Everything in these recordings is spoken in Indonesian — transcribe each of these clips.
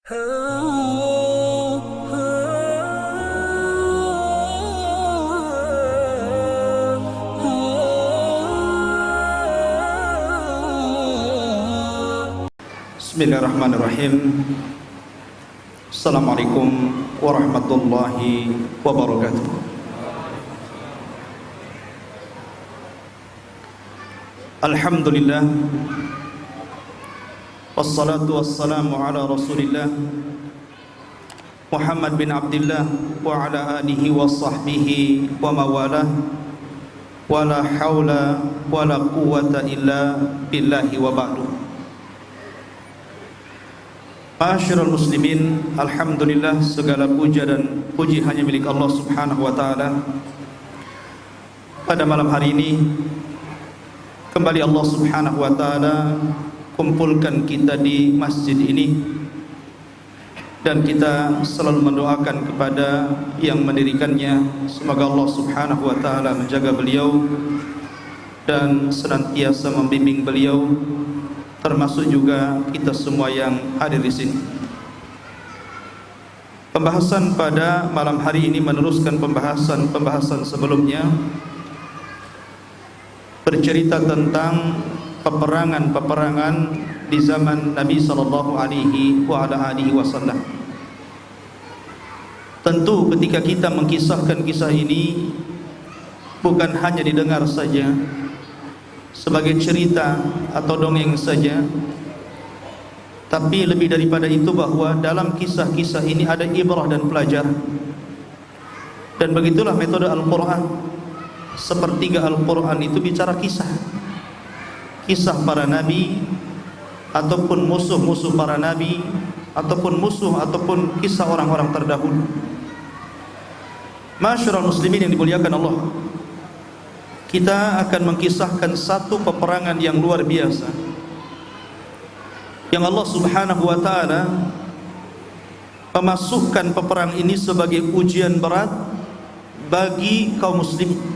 Bismillahirrahmanirrahim. Assalamualaikum warahmatullahi wabarakatuh. Alhamdulillah, wassalatu wassalamu ala rasulillah Muhammad bin Abdullah wa ala alihi wa sahbihi wa mawalah, wa la hawla wa la quwwata illa billahi wa ba'du. Ma'asyiral muslimin, alhamdulillah, segala puja dan puji hanya milik Allah Subhanahu wa taala. Pada malam hari ini kembali Allah Subhanahu wa taala kumpulkan kita di masjid ini, dan kita selalu mendoakan kepada yang mendirikannya, semoga Allah Subhanahu wa taala menjaga beliau dan senantiasa membimbing beliau, termasuk juga kita semua yang hadir di sini. Pembahasan pada malam hari ini meneruskan pembahasan sebelumnya, bercerita tentang peperangan di zaman Nabi sallallahu alaihi wasallam. Tentu ketika kita mengkisahkan kisah ini bukan hanya didengar saja sebagai cerita atau dongeng saja, tapi lebih daripada itu bahwa dalam kisah-kisah ini ada ibrah dan pelajaran. Dan begitulah metode Al-Quran. Sepertiga Al-Quran itu bicara kisah para nabi, ataupun musuh-musuh para nabi, ataupun kisah orang-orang terdahulu. Ma'asyiral muslimin yang dimuliakan Allah, kita akan mengkisahkan satu peperangan yang luar biasa yang Allah Subhanahu wa taala memasukkan peperangan ini sebagai ujian berat bagi kaum muslimin.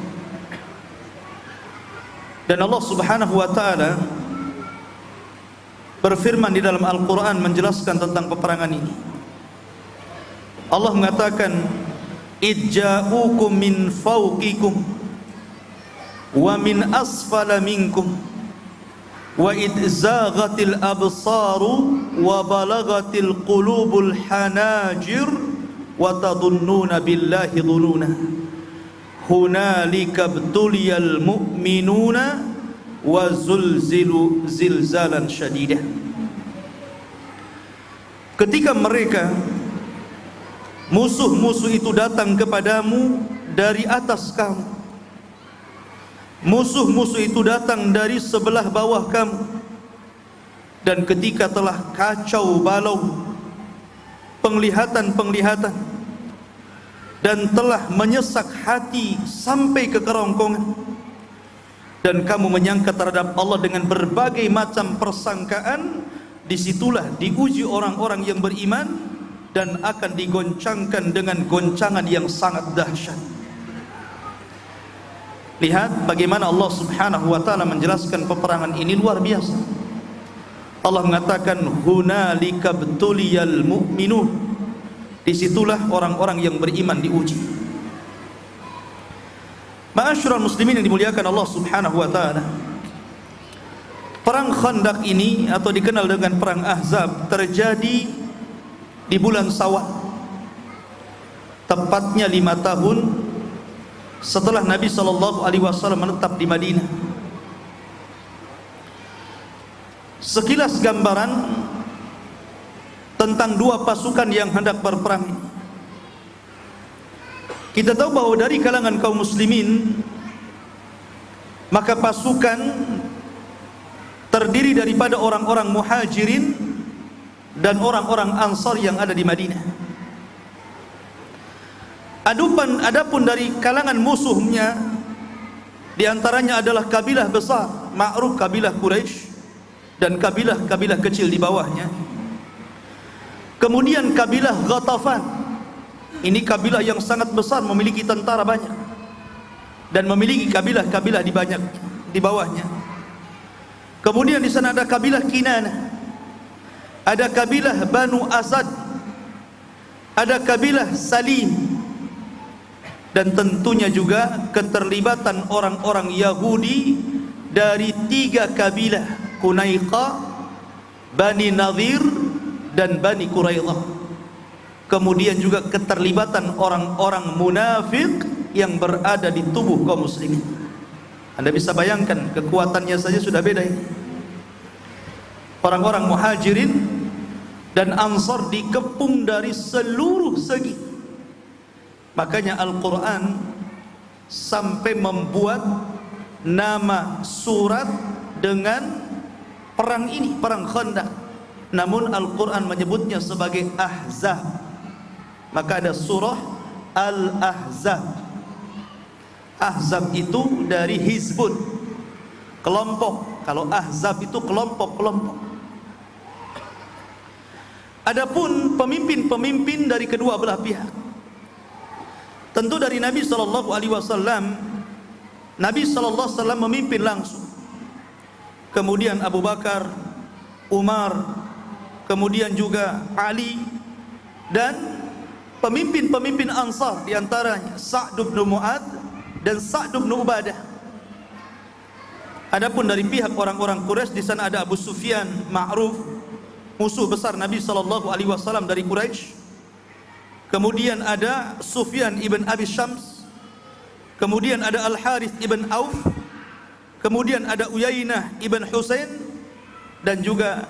Dan Allah Subhanahu wa taala berfirman di dalam Al-Quran menjelaskan tentang peperangan ini. Allah mengatakan, idja'ukum min fawqikum wa min asfala minkum wa idzaghatil absaru wa balagatil qulubul hanajir wa tadunnuna billahi dhununa hunalika btuliyal mu'minuna wa zulzilu zilzalan syadidah. Ketika mereka, musuh-musuh itu datang kepadamu dari atas kamu, musuh-musuh itu datang dari sebelah bawah kamu, dan ketika telah kacau balau penglihatan dan telah menyesak hati sampai ke kerongkongan, dan kamu menyangka terhadap Allah dengan berbagai macam persangkaan, disitulah diuji orang-orang yang beriman dan akan digoncangkan dengan goncangan yang sangat dahsyat. Lihat bagaimana Allah Subhanahu wa taala menjelaskan peperangan ini luar biasa. Allah mengatakan, hunalika btuliyal mu'minun, disitulah orang-orang yang beriman diuji. Ma'asyiral muslimin yang dimuliakan Allah Subhanahu wa taala, perang Khandaq ini atau dikenal dengan perang Ahzab terjadi di bulan Syawal, tepatnya 5 tahun setelah Nabi sallallahu alaihi wasallam menetap di Madinah. Sekilas gambaran tentang dua pasukan yang hendak berperang ini. Kita tahu bahwa dari kalangan kaum muslimin, maka pasukan terdiri daripada orang-orang muhajirin dan orang-orang ansar yang ada di Madinah. Adapun dari kalangan musuhnya, diantaranya adalah kabilah besar, ma'ruf kabilah Quraisy, dan kabilah-kabilah kecil di bawahnya. Kemudian kabilah Ghatafan, ini kabilah yang sangat besar, memiliki tentara banyak, dan memiliki kabilah-kabilah di bawahnya. Kemudian di sana ada kabilah Kinanah, ada kabilah Banu Asad, ada kabilah Salim, dan tentunya juga keterlibatan orang-orang Yahudi dari 3 kabilah, Qunaiqa, Bani Nadhir, dan Bani Quraidah. Kemudian juga keterlibatan orang-orang munafik yang berada di tubuh kaum muslimin. Anda bisa bayangkan kekuatannya saja sudah beda ini. Orang-orang Muhajirin dan Ansar dikepung dari seluruh segi. Makanya Al-Quran sampai membuat nama surat dengan perang ini, perang Khandaq. Namun Al-Quran menyebutnya sebagai Ahzab. Maka ada surah Al-Ahzab. Ahzab itu dari Hizbun, kelompok. Kalau Ahzab itu kelompok-kelompok. Adapun pemimpin-pemimpin dari kedua belah pihak, tentu dari Nabi SAW, Nabi SAW memimpin langsung. Kemudian Abu Bakar, Umar, kemudian juga Ali, dan pemimpin-pemimpin Ansar, diantaranya Sa'd bin Mu'ad dan Sa'd bin Ubadah. Adapun dari pihak orang-orang Quraisy, di sana ada Abu Sufyan, ma'ruf, musuh besar Nabi SAW dari Quraisy. Kemudian ada Sufyan ibn Abi Syams, kemudian ada Al-Harith ibn Auf, kemudian ada Uyainah ibn Husain, dan juga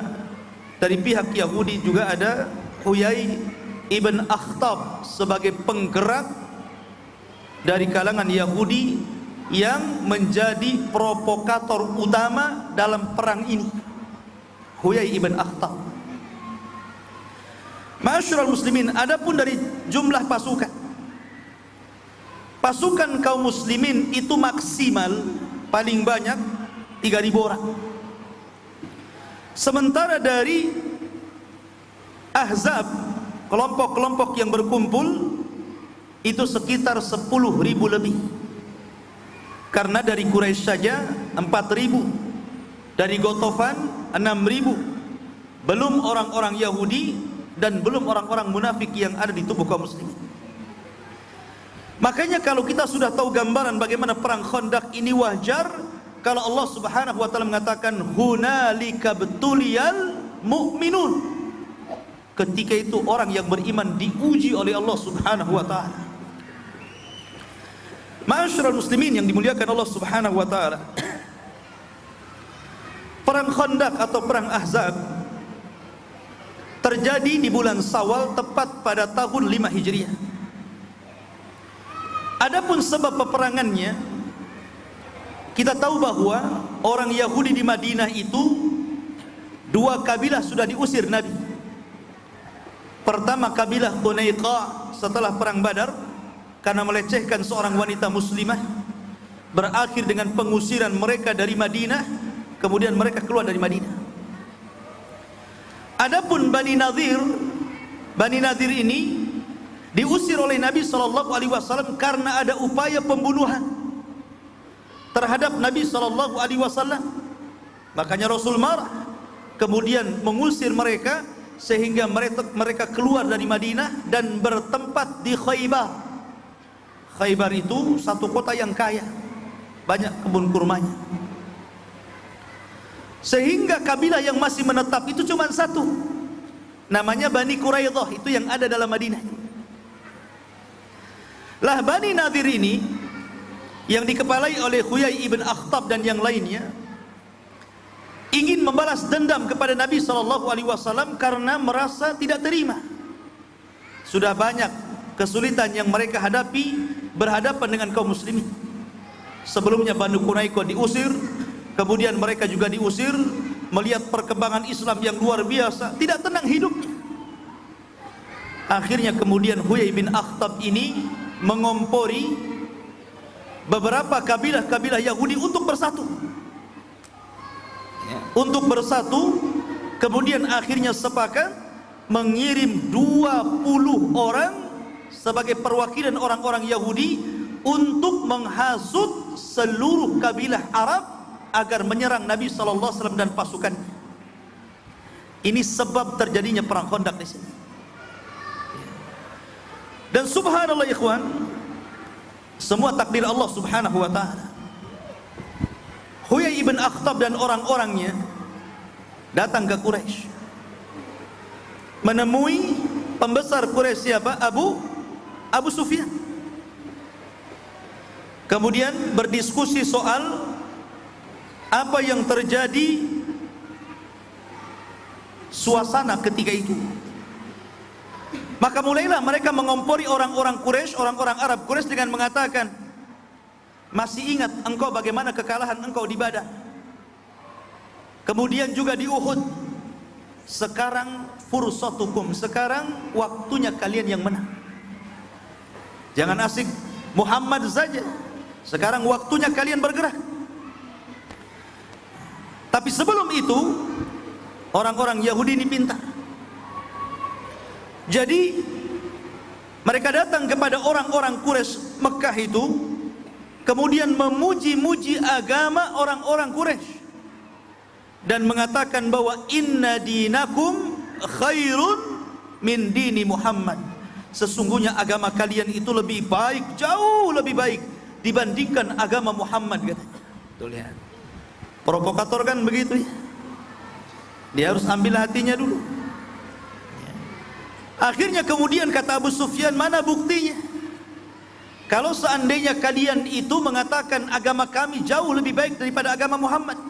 dari pihak Yahudi juga ada Huyai ibn Akhtab sebagai penggerak dari kalangan Yahudi yang menjadi provokator utama dalam perang ini, Huyai ibn Akhtab. Ma'asyiral muslimin, adapun dari jumlah pasukan, pasukan kaum muslimin itu maksimal paling banyak 3.000 orang. Sementara dari Ahzab, kelompok-kelompok yang berkumpul itu sekitar 10.000 lebih. Karena dari Quraisy saja 4.000, dari Ghatafan 6.000, belum orang-orang Yahudi dan belum orang-orang munafik yang ada di tubuh kaum muslimin. Makanya kalau kita sudah tahu gambaran bagaimana perang Khandaq ini, wajar kalau Allah Subhanahu wa taala mengatakan hunalika betuliyal mu'minun. Ketika itu orang yang beriman diuji oleh Allah Subhanahu wa taala. Ma'asyiral muslimin yang dimuliakan Allah Subhanahu wa taala, perang Khandaq atau perang Ahzab terjadi di bulan Syawal tepat pada tahun 5 Hijriah. Adapun sebab peperangannya, kita tahu bahwa orang Yahudi di Madinah itu 2 kabilah sudah diusir Nabi. Pertama kabilah Qunaiqa setelah perang Badar karena melecehkan seorang wanita muslimah, berakhir dengan pengusiran mereka dari Madinah, kemudian mereka keluar dari Madinah. Adapun Bani Nadhir ini diusir oleh Nabi SAW karena ada upaya pembunuhan terhadap Nabi SAW. Makanya Rasul marah, kemudian mengusir mereka sehingga mereka keluar dari Madinah dan bertempat di Khaybar. Khaybar itu satu kota yang kaya, banyak kebun kurmanya. Sehingga kabilah yang masih menetap itu cuma satu, namanya Bani Quraidah, itu yang ada dalam Madinah. Lah Bani Nadhir ini yang dikepalai oleh Huyai ibn Akhtab dan yang lainnya ingin membalas dendam kepada Nabi SAW karena merasa tidak terima. Sudah banyak kesulitan yang mereka hadapi berhadapan dengan kaum muslimin. Sebelumnya Banu Qunaiqa diusir, kemudian mereka juga diusir, melihat perkembangan Islam yang luar biasa, tidak tenang hidupnya. Akhirnya kemudian Huyai bin Akhtab ini mengompori beberapa kabilah-kabilah Yahudi untuk bersatu. Untuk bersatu, kemudian akhirnya sepakat mengirim 20 orang sebagai perwakilan orang-orang Yahudi untuk menghasut seluruh kabilah Arab agar menyerang Nabi SAW dan pasukannya. Ini sebab terjadinya perang Khandaq di sini. Dan subhanallah ikhwan, semua takdir Allah subhanahu wa ta'ala. Huyai ibn Akhtab dan orang-orangnya datang ke Quraisy, menemui pembesar Quraisy siapa? Abu Sufyan. Kemudian berdiskusi soal apa yang terjadi, suasana ketika itu. Maka mulailah mereka mengompori orang-orang Quraisy, orang-orang Arab Quraisy dengan mengatakan, masih ingat engkau bagaimana kekalahan engkau di Badar, kemudian juga di Uhud. Sekarang fursatukum, sekarang waktunya kalian yang menang. Jangan asik Muhammad saja, sekarang waktunya kalian bergerak. Tapi sebelum itu orang-orang Yahudi ini pintar. Jadi mereka datang kepada orang-orang Quraisy Mekah itu, kemudian memuji-muji agama orang-orang Quraisy dan mengatakan bahwa inna dinakum khairun min dini Muhammad. Sesungguhnya agama kalian itu lebih baik, jauh lebih baik dibandingkan agama Muhammad, katanya. Tuh lihat, provokator kan begitu ya. Dia harus ambil hatinya dulu. Akhirnya kemudian kata Abu Sufyan, mana buktinya? Kalau seandainya kalian itu mengatakan agama kami jauh lebih baik daripada agama Muhammad.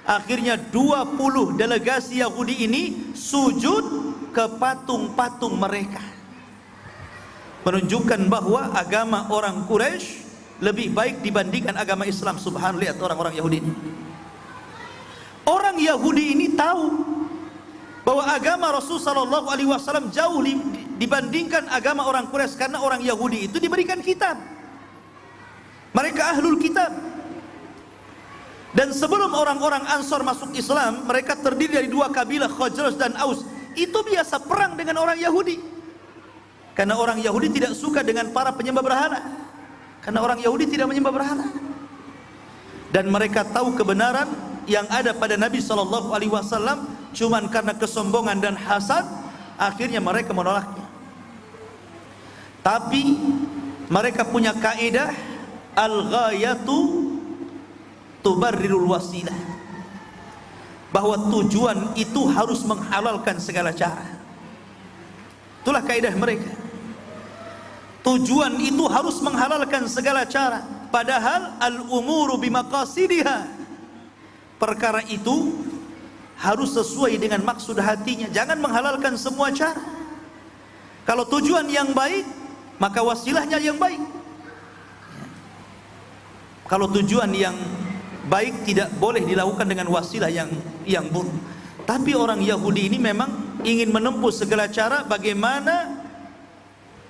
Akhirnya 20 delegasi Yahudi ini sujud ke patung-patung mereka, menunjukkan bahwa agama orang Quraisy lebih baik dibandingkan agama Islam. Subhanallah, lihat orang-orang Yahudi ini. Orang Yahudi ini tahu bahwa agama Rasul sallallahu alaihi wasallam jauh dibandingkan agama orang Quraisy, karena orang Yahudi itu diberikan kitab. Mereka ahlul kitab. Dan sebelum orang-orang Ansor masuk Islam, mereka terdiri dari dua kabilah, Khazraj dan Aus. Itu biasa perang dengan orang Yahudi, karena orang Yahudi tidak suka dengan para penyembah berhala, karena orang Yahudi tidak menyembah berhala. Dan mereka tahu kebenaran yang ada pada Nabi sallallahu alaihi wasallam, cuman karena kesombongan dan hasad, akhirnya mereka menolaknya. Tapi mereka punya kaidah al-ghayatu tubarrirul wasilah, bahwa tujuan itu harus menghalalkan segala cara. Itulah kaidah mereka. Tujuan itu harus menghalalkan segala cara, padahal al-umuru bimaqasidiha. Perkara itu harus sesuai dengan maksud hatinya, jangan menghalalkan semua cara. Kalau tujuan yang baik, maka wasilahnya yang baik. Kalau tujuan yang baik tidak boleh dilakukan dengan wasilah yang buruk. Tapi orang Yahudi ini memang ingin menempuh segala cara bagaimana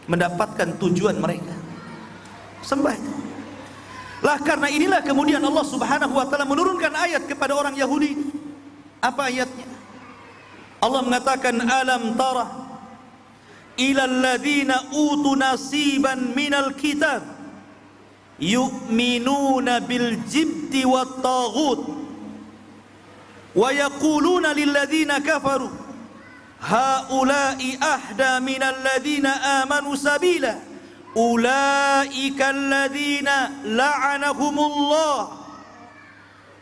mendapatkan tujuan mereka. Sembah itu. Lah karena inilah kemudian Allah Subhanahu wa taala menurunkan ayat kepada orang Yahudi. Apa ayatnya? Allah mengatakan, alam tara ilal ladzina utu nasiban minal kitab yu'minuna bil jibti wat taghut wa yaquluna lil ladzina kafaru haula'i ahda minal ladzina amanu sabila ulaika alladzina la'anahumullah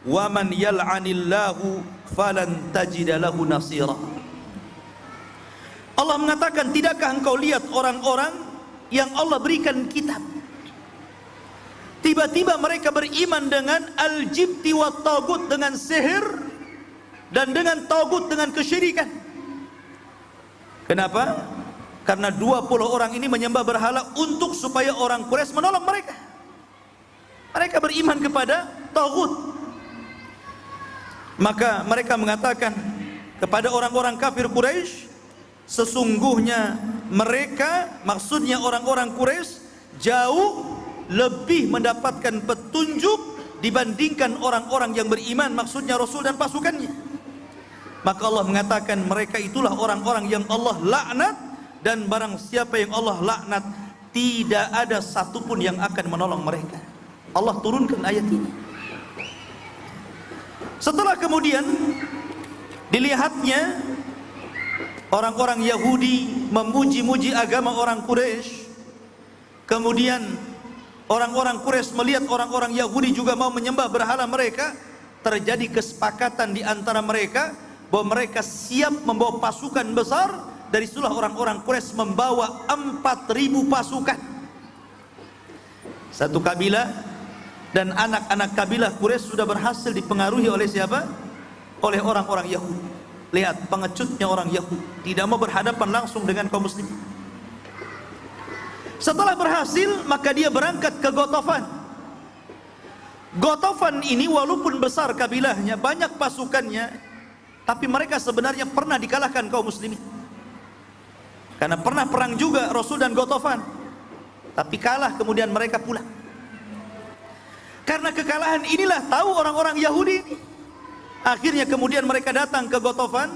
wa man yal'anillahu falan tajida lahu nasira. Allah mengatakan, tidakkah engkau lihat orang-orang yang Allah berikan kitab, tiba-tiba mereka beriman dengan al-jibti wa tagut, dengan sihir dan dengan tagut, dengan kesyirikan. Kenapa? Karena 20 orang ini menyembah berhala untuk supaya orang Quraisy menolong mereka. Mereka beriman kepada tagut. Maka mereka mengatakan kepada orang-orang kafir Quraisy, sesungguhnya mereka, maksudnya orang-orang Quraisy, jauh lebih mendapatkan petunjuk dibandingkan orang-orang yang beriman, maksudnya Rasul dan pasukannya. Maka Allah mengatakan mereka itulah orang-orang yang Allah laknat, dan barang siapa yang Allah laknat, tidak ada satupun yang akan menolong mereka. Allah turunkan ayat ini. Setelah kemudian Dilihatnya orang-orang Yahudi memuji-muji agama orang Quraisy. Kemudian orang-orang Quraisy melihat orang-orang Yahudi juga mau menyembah berhala mereka. Terjadi kesepakatan di antara mereka bahwa mereka siap membawa pasukan besar. Dari situlah orang-orang Quraisy membawa 4.000 pasukan. Satu kabilah, dan anak-anak kabilah Quraisy sudah berhasil dipengaruhi oleh siapa? Oleh orang-orang Yahudi. Lihat pengecutnya orang Yahudi, tidak mau berhadapan langsung dengan kaum muslimin. Setelah berhasil, maka dia berangkat ke Ghatafan. Ghatafan ini walaupun besar kabilahnya, banyak pasukannya, tapi mereka sebenarnya pernah dikalahkan kaum muslimin. Karena pernah perang juga Rasul dan Ghatafan, tapi kalah, kemudian mereka pulang. Karena kekalahan inilah tahu orang-orang Yahudi ini. Akhirnya kemudian mereka datang ke Ghatafan,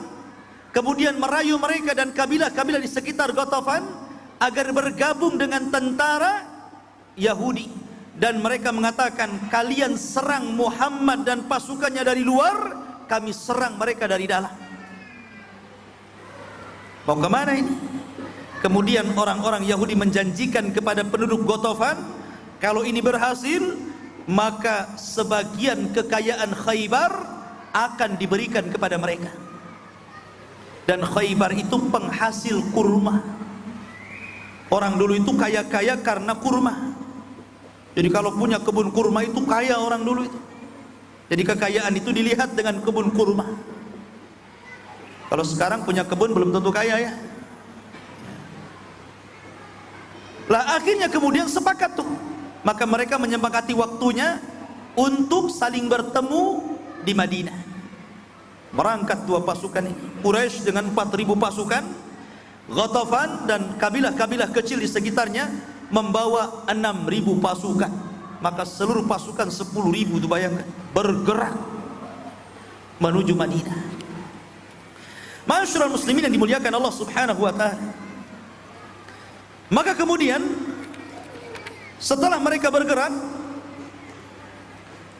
kemudian merayu mereka dan kabilah-kabilah di sekitar Ghatafan agar bergabung dengan tentara Yahudi. Dan mereka mengatakan, kalian serang Muhammad dan pasukannya dari luar, kami serang mereka dari dalam. Mau kemana ini? Kemudian orang-orang Yahudi menjanjikan kepada penduduk Ghatafan, kalau ini berhasil, maka sebagian kekayaan Khaybar akan diberikan kepada mereka. Dan Khaybar itu penghasil kurma. Orang dulu itu kaya-kaya karena kurma. Jadi kalau punya kebun kurma itu kaya orang dulu itu. Jadi kekayaan itu dilihat dengan kebun kurma. Kalau sekarang punya kebun belum tentu kaya ya. Lah akhirnya kemudian sepakat tuh. Maka mereka menyepakati waktunya untuk saling bertemu di Madinah. Berangkat dua pasukan ini, Quraisy dengan 4.000 pasukan, Ghatafan dan kabilah-kabilah kecil di sekitarnya membawa 6.000 pasukan. Maka seluruh pasukan 10.000 itu bayangkan, bergerak menuju Madinah. Ma'asyiral muslimin yang dimuliakan Allah Subhanahu wa taala. Maka kemudian setelah mereka bergerak,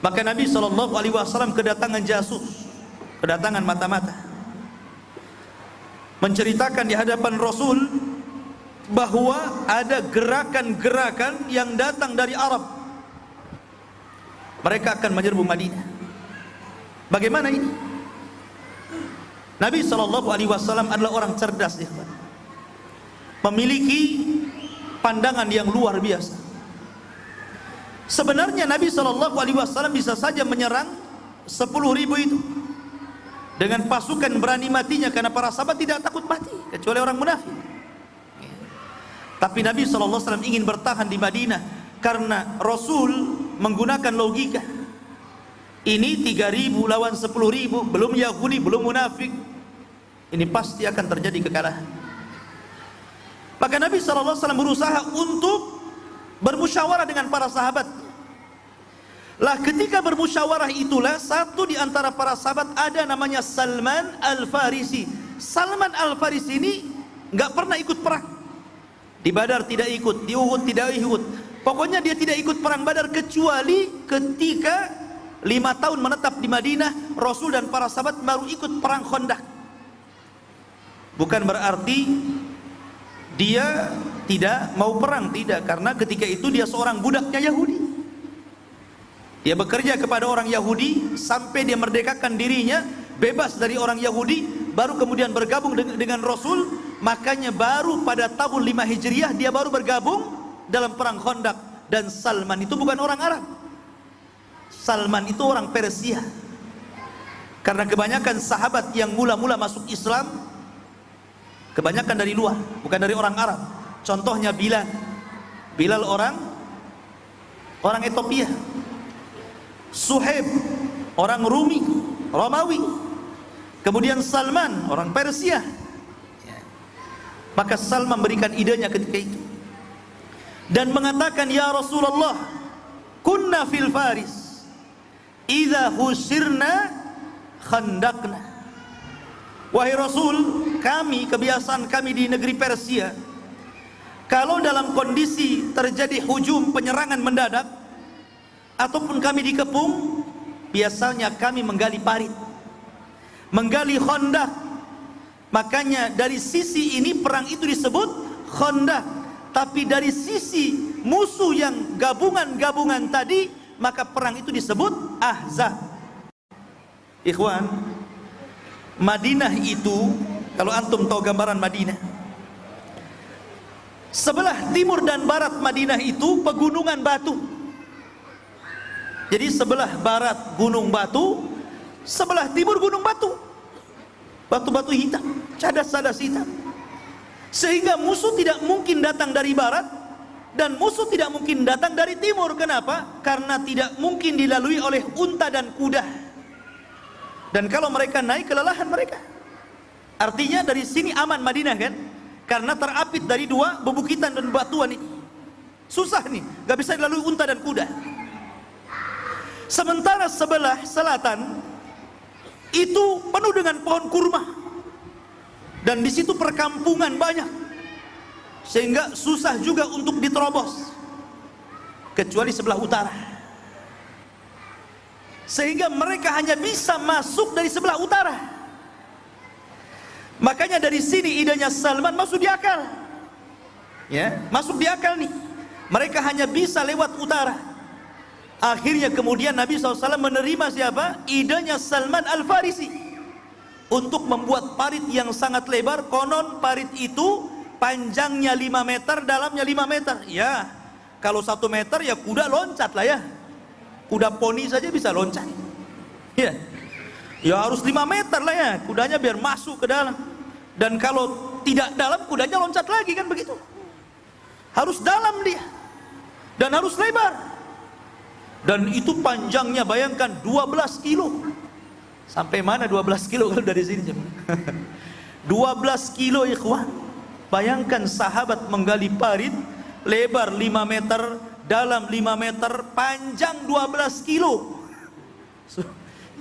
maka Nabi SAW kedatangan jasus, kedatangan mata-mata, menceritakan di hadapan Rasul bahwa ada gerakan-gerakan yang datang dari Arab. Mereka akan menyerbu Madinah. Bagaimana ini? Nabi SAW adalah orang cerdas, memiliki pandangan yang luar biasa. Sebenarnya Nabi SAW bisa saja menyerang 10.000 itu dengan pasukan berani matinya, karena para sahabat tidak takut mati kecuali orang munafik. Tapi Nabi SAW ingin bertahan di Madinah karena Rasul menggunakan logika. Ini 3.000 lawan 10.000, belum Yahudi, belum munafik, ini pasti akan terjadi kekalahan. Maka Nabi SAW berusaha untuk bermusyawarah dengan para sahabat. Lah ketika bermusyawarah itulah satu di antara para sahabat ada namanya Salman Al-Farisi. Salman Al-Farisi ini nggak pernah ikut perang. Di Badar tidak ikut, di Uhud tidak ikut. Pokoknya dia tidak ikut perang Badar kecuali ketika 5 tahun menetap di Madinah, Rasul dan para sahabat baru ikut perang Khandaq. Bukan berarti dia tidak mau perang, tidak, karena ketika itu dia seorang budaknya Yahudi. Dia bekerja kepada orang Yahudi sampai dia merdekakan dirinya, bebas dari orang Yahudi, baru kemudian bergabung dengan Rasul. Makanya baru pada tahun 5 Hijriah dia baru bergabung dalam perang Khandaq. Dan Salman itu bukan orang Arab, Salman itu orang Persia. Karena kebanyakan sahabat yang mula-mula masuk Islam kebanyakan dari luar, bukan dari orang Arab. Contohnya Bilal. Bilal orang Ethiopia. Suhaib orang Romawi. Kemudian Salman orang Persia. Maka Salman memberikan idenya ketika itu dan mengatakan, ya Rasulullah, kunna fil Faris idza husirna khandaqna. Wahai Rasul, kami, kebiasaan kami di negeri Persia, kalau dalam kondisi terjadi hujum, penyerangan mendadak, ataupun kami dikepung, biasanya kami menggali parit. menggali Khandaq. Makanya dari sisi ini perang itu disebut Khandaq, tapi dari sisi musuh yang gabungan-gabungan tadi, maka perang itu disebut Ahzab. Ikhwan, Madinah itu, kalau antum tahu gambaran Madinah, sebelah timur dan barat Madinah itu pegunungan batu. Jadi sebelah barat gunung batu, sebelah timur gunung batu, batu-batu hitam, cadas-cadas hitam. Sehingga musuh tidak mungkin datang dari barat, dan musuh tidak mungkin datang dari timur. Kenapa? Karena tidak mungkin dilalui oleh unta dan kuda. Dan kalau mereka naik, kelelahan mereka. Artinya dari sini aman Madinah kan? Karena terapit dari dua bebukitan dan batuan ini. Susah nih, gak bisa dilalui unta dan kuda. Sementara sebelah selatan itu penuh dengan pohon kurma, dan di situ perkampungan banyak, sehingga susah juga untuk diterobos, kecuali sebelah utara. Sehingga mereka hanya bisa masuk dari sebelah utara. Makanya dari sini idenya Salman masuk di akal, ya, masuk di akal nih. Mereka hanya bisa lewat utara. Akhirnya kemudian Nabi SAW menerima siapa? Idenya Salman Al-Farisi untuk membuat parit yang sangat lebar. Konon parit itu panjangnya 5 meter, dalamnya 5 meter. Ya, kalau 1 meter ya kuda loncat lah ya. Kuda poni saja bisa loncat. Ya, ya harus 5 meter lah ya, kudanya biar masuk ke dalam. Dan kalau tidak dalam, kudanya loncat lagi kan begitu. Harus dalam dia, dan harus lebar. Dan itu panjangnya bayangkan 12 kilo. Sampai mana 12 kilo kalau dari sini? 12 kilo ikhwan. Bayangkan sahabat menggali parit, lebar 5 meter, dalam 5 meter, panjang 12 kilo.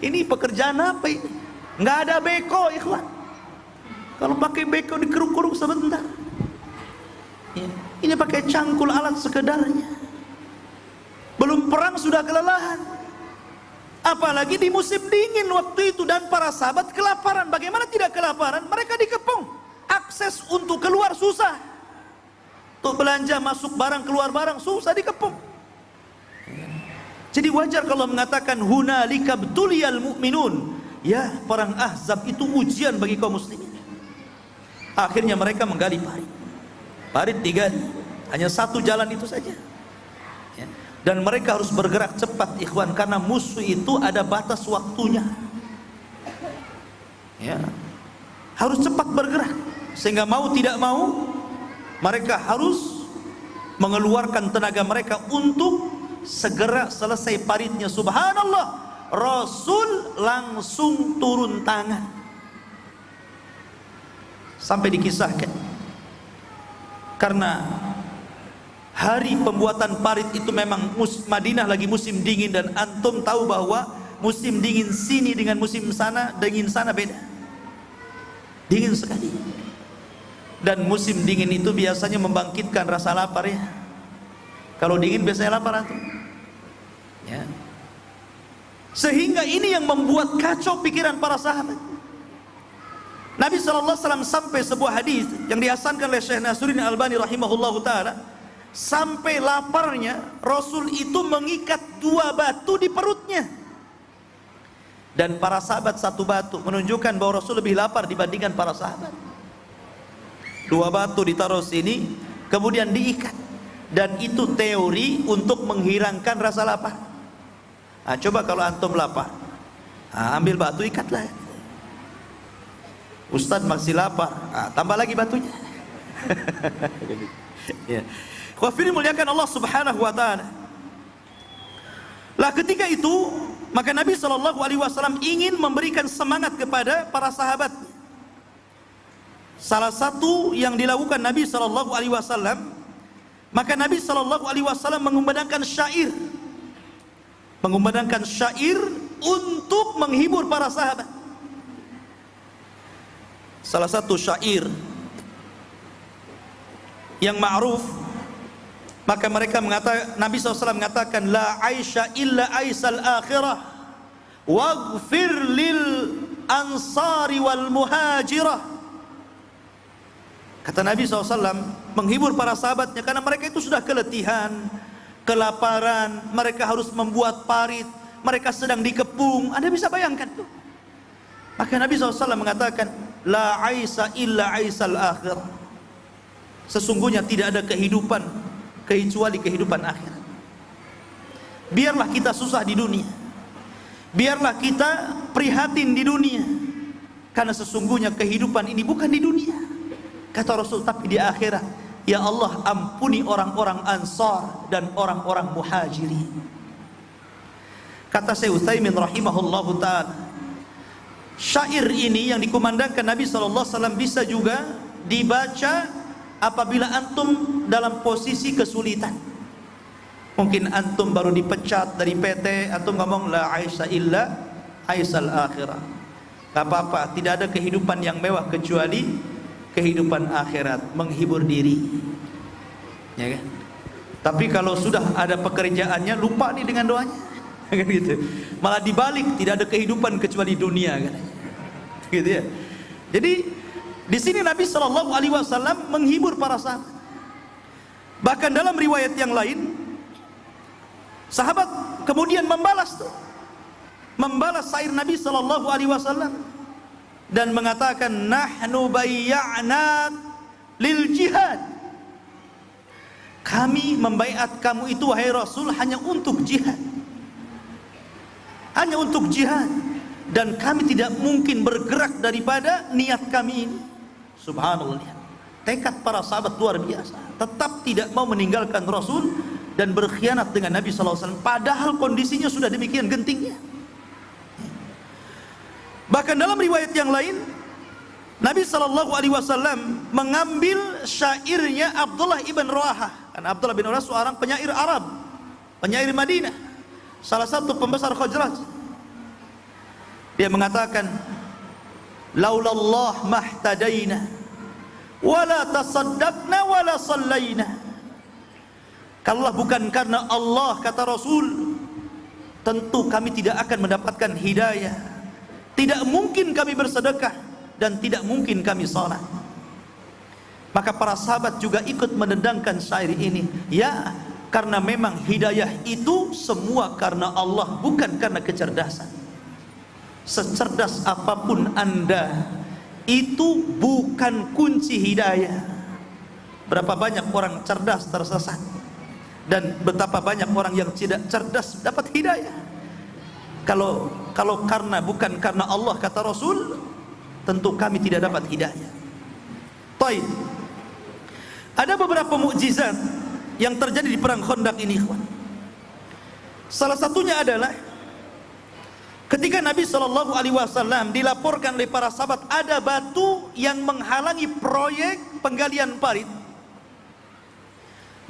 Ini pekerjaan apa ini? Nggak ada beko ikhwan. Kalau pakai beko dikeruk-keruk sebentar. Ya, ini pakai cangkul alat sekedarnya. Belum perang sudah kelelahan. Apalagi di musim dingin waktu itu, dan para sahabat kelaparan. Bagaimana tidak kelaparan? Mereka dikepung. Akses untuk keluar susah. Untuk belanja, masuk barang, keluar barang susah, dikepung. Jadi wajar kalau mengatakan hunalika btuliyal mu'minun. Ya, perang Ahzab itu ujian bagi kaum muslimin. Akhirnya mereka menggali parit. Parit digali, hanya satu jalan itu saja. Ya. Dan mereka harus bergerak cepat ikhwan, karena musuh itu ada batas waktunya. Ya, harus cepat bergerak, sehingga mau tidak mau mereka harus mengeluarkan tenaga mereka untuk segera selesai paritnya. Subhanallah, Rasul langsung turun tangan. Sampai dikisahkan, karena hari pembuatan parit itu memang Madinah lagi musim dingin, dan antum tahu bahwa musim dingin sini dengan musim sana, dingin sana beda. Dingin sekali. Dan musim dingin itu biasanya membangkitkan rasa lapar ya. Kalau dingin biasanya lapar antum. Ya. Sehingga ini yang membuat kacau pikiran para sahabat. Nabi SAW sampai sebuah hadis yang dihasankan oleh Syekh Nasruddin Albani rahimahullahu ta'ala, sampai laparnya Rasul itu mengikat 2 batu di perutnya, dan para sahabat 1 batu, menunjukkan bahwa Rasul lebih lapar dibandingkan para sahabat. 2 batu ditaruh sini, kemudian diikat, dan itu teori untuk menghilangkan rasa lapar. Nah, coba kalau antum lapar, ambil batu ikatlah. Ustadz masih lapar, tambah lagi batunya. Ya. Khawfirin muliakan Allah subhanahu wa ta'ala. Lah ketika itu, maka Nabi SAW ingin memberikan semangat kepada para sahabat. Salah satu yang dilakukan Nabi SAW, maka Nabi SAW mengumandangkan syair. Mengumandangkan syair untuk menghibur para sahabat. Salah satu syair yang ma'ruf, maka mereka mengatakan, Nabi SAW mengatakan, la aisha illa aisal akhirah waghfir lil ansari wal muhajirah. Kata Nabi SAW menghibur para sahabatnya karena mereka itu sudah keletihan, kelaparan, mereka harus membuat parit, mereka sedang dikepung. Anda bisa bayangkan tuh. Maka Nabi SAW mengatakan, la aisa illa aisal akhir. Sesungguhnya tidak ada kehidupan kecuali kehidupan akhirat. Biarlah kita susah di dunia, biarlah kita prihatin di dunia, karena sesungguhnya kehidupan ini bukan di dunia, kata Rasul, tapi di akhirat. Ya Allah, ampuni orang-orang Ansar dan orang-orang Muhajirin. Kata Syekh Utsaimin rahimahullahu ta'ala, syair ini yang dikumandangkan Nabi SAW bisa juga dibaca apabila antum dalam posisi kesulitan. Mungkin antum baru dipecat dari PT, antum ngomong la aisha illa aisal akhirah. Gak apa-apa, tidak ada kehidupan yang mewah kecuali kehidupan akhirat, menghibur diri, ya kan? Tapi kalau sudah ada pekerjaannya, lupa nih dengan doanya, kan gitu. Malah dibalik, tidak ada kehidupan kecuali dunia, kan? Gitu ya. Jadi di sini Nabi Shallallahu Alaihi Wasallam menghibur para sahabat. Bahkan dalam riwayat yang lain, sahabat kemudian membalas syair Nabi Shallallahu Alaihi Wasallam dan mengatakan, nahnu bayya'na lil jihad. Kami membaiat kamu itu wahai Rasul hanya untuk jihad, hanya untuk jihad, dan kami tidak mungkin bergerak daripada niat kami ini. Subhanallah, tekad para sahabat luar biasa, tetap tidak mau meninggalkan Rasul dan berkhianat dengan Nabi SAW, padahal kondisinya sudah demikian gentingnya. Bahkan dalam riwayat yang lain, Nabi SAW mengambil syairnya Abdullah ibn Rawahah. Karena Abdullah bin Rawahah seorang penyair Arab, penyair Madinah, salah satu pembesar Khazraj. Dia mengatakan, laulallah mahtadaina wala tasaddaqna wala sallaina. Kalau bukan karena Allah, kata Rasul, tentu kami tidak akan mendapatkan hidayah, tidak mungkin kami bersedekah, dan tidak mungkin kami salat. Maka para sahabat juga ikut mendendangkan syair ini. Ya, karena memang hidayah itu semua karena Allah, bukan karena kecerdasan. Secerdas apapun Anda, itu bukan kunci hidayah. Berapa banyak orang cerdas tersesat, dan betapa banyak orang yang tidak cerdas dapat hidayah. Kalau bukan karena Allah, kata Rasul, tentu kami tidak dapat hidayah. Baik. Ada beberapa mukjizat yang terjadi di perang Khandaq ini, ikhwan. Salah satunya adalah ketika Nabi SAW dilaporkan oleh para sahabat ada batu yang menghalangi proyek penggalian parit.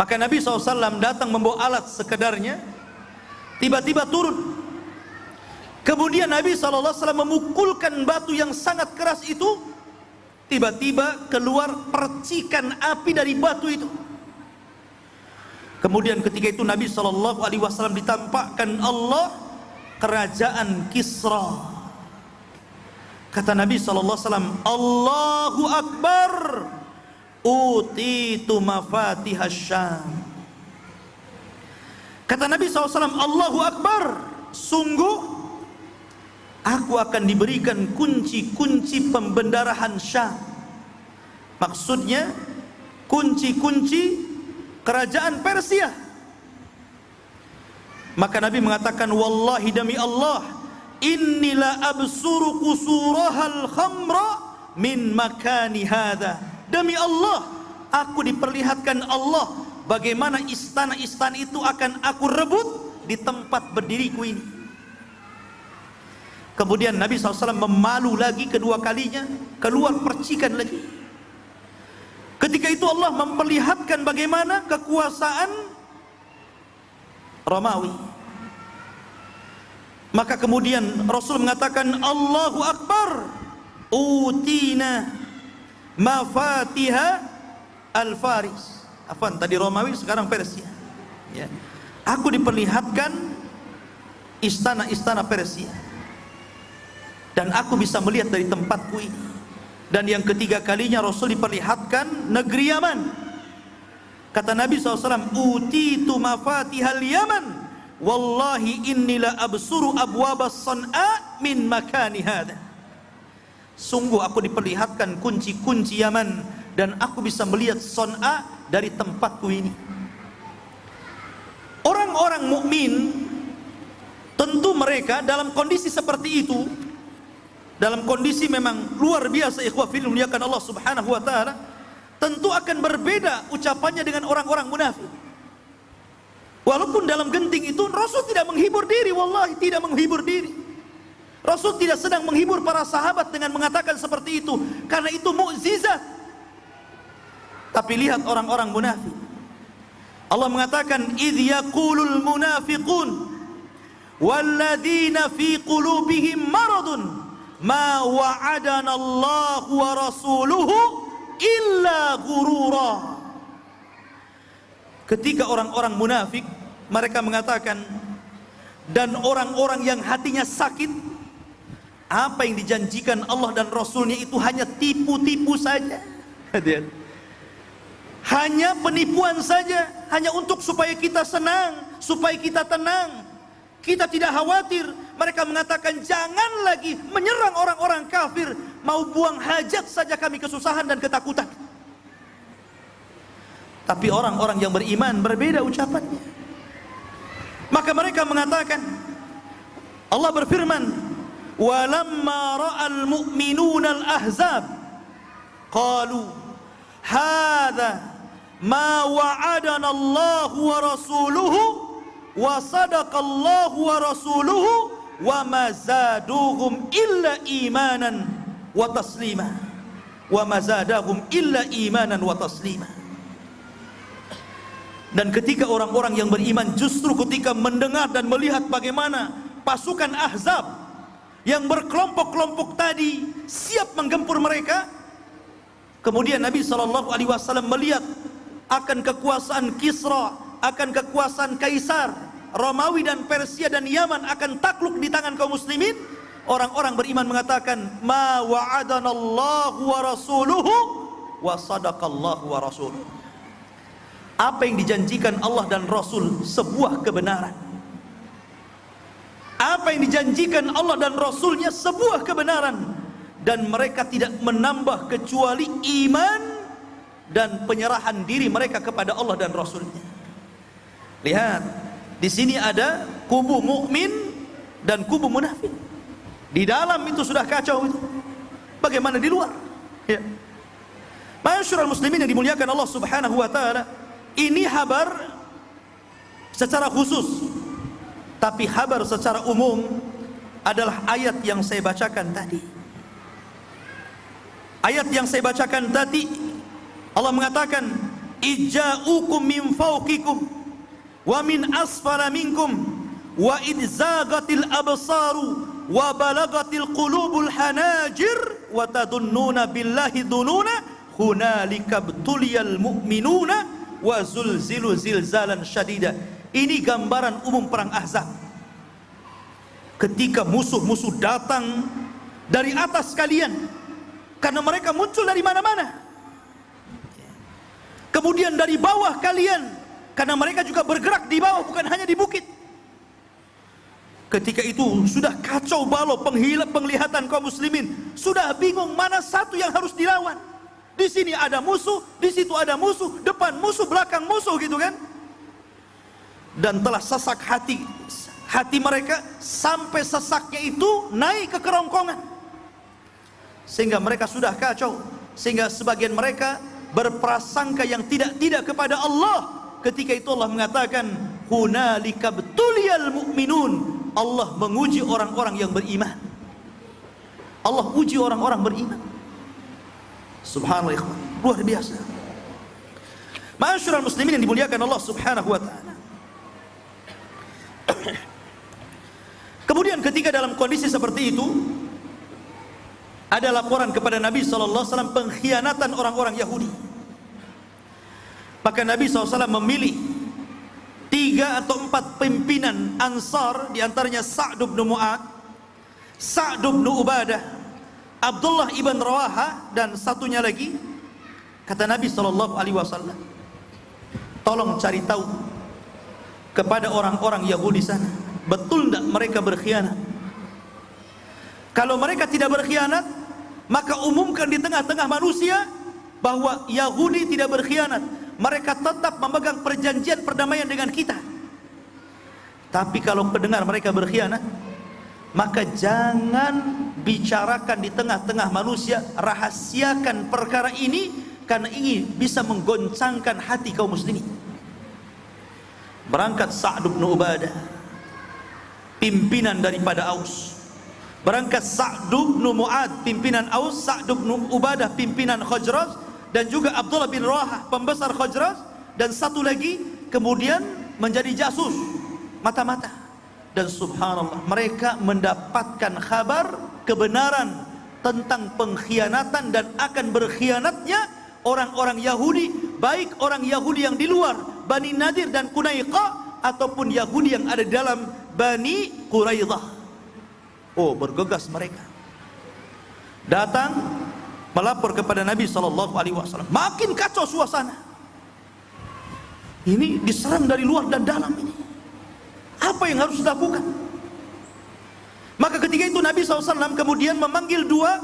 Maka Nabi SAW datang membawa alat sekedarnya, tiba-tiba turun. Kemudian Nabi SAW memukulkan batu yang sangat keras itu, tiba-tiba keluar percikan api dari batu itu. Kemudian ketika itu Nabi SAW ditampakkan Allah kerajaan Kisra. Kata Nabi SAW, Allahu Akbar, utitu mafatihas Syam. Kata Nabi SAW, Allahu Akbar, sungguh aku akan diberikan kunci-kunci pembendarahan Syam. Maksudnya kunci-kunci kerajaan Persia. Maka Nabi mengatakan, wallahi demi Allah, innila absuru qusurahal khamra min makani hadha. Demi Allah, aku diperlihatkan Allah bagaimana istana-istana itu akan aku rebut di tempat berdiriku ini. Kemudian Nabi SAW memalu lagi kedua kalinya, keluar percikan lagi. Ketika itu Allah memperlihatkan bagaimana kekuasaan Romawi. Maka kemudian Rasul mengatakan, Allahu Akbar, utina mafatiha al-Faris. Afwan, tadi Romawi, sekarang Persia. Ya. Aku diperlihatkan istana-istana Persia. dan aku bisa melihat dari tempatku ini. Dan yang ketiga kalinya Rasul diperlihatkan negeri Yaman. Kata Nabi SAW, utitu mafatihal Yaman, wallahi inni la absuru abwabas San'a min makani hadha. Sungguh aku diperlihatkan kunci-kunci Yaman, dan aku bisa melihat San'a dari tempatku ini. Orang-orang mukmin tentu mereka dalam kondisi seperti itu, dalam kondisi memang luar biasa, ikhwah fillah muliakan Allah Subhanahu wa taala, tentu akan berbeda ucapannya dengan orang-orang munafik. Walaupun dalam genting itu Rasul tidak menghibur diri, wallahi tidak menghibur diri. Rasul tidak sedang menghibur para sahabat dengan mengatakan seperti itu, karena itu mukjizat. Tapi lihat orang-orang munafik. Allah mengatakan, idh yaqulul munafiqun walladzina fi qulubihim maradun ma wa'adana Allah wa rasuluhu illa ghurura. Ketika orang-orang munafik mereka mengatakan, dan orang-orang yang hatinya sakit, apa yang dijanjikan Allah dan Rasulnya itu hanya tipu-tipu saja, hanya penipuan saja, hanya untuk supaya kita senang, supaya kita tenang, kita tidak khawatir. Mereka mengatakan, jangan lagi menyerang orang-orang kafir, mau buang hajat saja kami kesusahan dan ketakutan. Tapi orang-orang yang beriman berbeda ucapannya. Maka mereka mengatakan, Allah berfirman, walamma ra'al mu'minuna al-ahzab qalu hadha ma wa'adana Allah wa rasuluhu wa sadaqallahu wa rasuluhu wa ma zaduhum illa imanan wa taslima wa ma zadahum illa imanan wa taslima. Dan ketika orang-orang yang beriman justru ketika mendengar dan melihat bagaimana pasukan Ahzab yang berkelompok-kelompok tadi siap menggempur mereka, kemudian Nabi SAW melihat akan kekuasaan Kisra, akan kekuasaan Kaisar, Romawi dan Persia dan Yaman akan takluk di tangan kaum muslimin. Orang-orang beriman mengatakan, ma wa'adanallahu wa rasuluhu wa sadaqallahu wa rasuluhu. Apa yang dijanjikan Allah dan Rasul sebuah kebenaran. Apa yang dijanjikan Allah dan Rasulnya sebuah kebenaran. Dan mereka tidak menambah kecuali iman dan penyerahan diri mereka kepada Allah dan Rasulnya. Lihat, di sini ada kubu mukmin dan kubu munafik. Di dalam itu sudah kacau itu. Bagaimana di luar? Ya. Ma'asyiral muslimin yang dimuliakan Allah Subhanahu wa taala, ini kabar secara khusus, tapi kabar secara umum adalah ayat yang saya bacakan tadi. Ayat yang saya bacakan tadi, Allah mengatakan, ija'ukum min fawqikum wa min asfala minkum wa idzagatil absaru wa balagatil qulubul hanajir wa tadunnuna billahi dununa hunalika btuliyal mu'minuna wa zulzilu zilzalan syadida. Ini gambaran umum perang Ahzab. Ketika musuh-musuh datang dari atas kalian, karena mereka muncul dari mana-mana. Kemudian dari bawah kalian, karena mereka juga bergerak di bawah, bukan hanya di bukit. Ketika itu sudah kacau balau penglihatan kaum muslimin, sudah bingung mana satu yang harus dilawan. Di sini ada musuh, di situ ada musuh, depan musuh, belakang musuh, gitu kan? Dan telah sesak hati mereka sampai sesaknya itu naik ke kerongkongan, sehingga mereka sudah kacau, sehingga sebagian mereka berprasangka yang tidak kepada Allah. Ketika itu Allah mengatakan, hunalika btuliyal mu'minun. Allah menguji orang-orang yang beriman. Allah uji orang-orang beriman. Subhanallah, luar biasa. Ma'asyiral muslimin yang dimuliakan Allah Subhanahu wa taala. Kemudian ketika dalam kondisi seperti itu, ada laporan kepada Nabi SAW pengkhianatan orang-orang Yahudi. Maka Nabi SAW memilih 3 atau 4 pimpinan Ansar, diantaranya Sa'd bin Mu'ad, Sa'd bin Ubadah, Abdullah ibn Rawaha, dan satunya lagi. Kata Nabi SAW, tolong cari tahu kepada orang-orang Yahudi sana, betul tidak mereka berkhianat? Kalau mereka tidak berkhianat, maka umumkan di tengah-tengah manusia bahwa Yahudi tidak berkhianat. Mereka tetap memegang perjanjian perdamaian dengan kita. Tapi kalau mendengar mereka berkhianat, maka jangan bicarakan di tengah-tengah manusia, rahasiakan perkara ini, karena ini bisa menggoncangkan hati kaum muslimin. Berangkat Sa'd bin Ubadah, pimpinan daripada Aus. Berangkat Sa'd bin Mu'ad, pimpinan Aus. Sa'd bin Ubadah, pimpinan Khazraj. Dan juga Abdullah bin Rawahah, pembesar Khazraj. Dan satu lagi kemudian menjadi jasus, mata-mata. Dan subhanallah, mereka mendapatkan kabar kebenaran tentang pengkhianatan dan akan berkhianatnya orang-orang Yahudi, baik orang Yahudi yang di luar Bani Nadir dan Qunaiqah, ataupun Yahudi yang ada di dalam Bani Quraidah. Oh, bergegas mereka, datang melapor kepada Nabi SAW. Makin kacau suasana. Ini diserang dari luar dan dalam ini. Apa yang harus dilakukan? Maka ketika itu Nabi SAW kemudian memanggil dua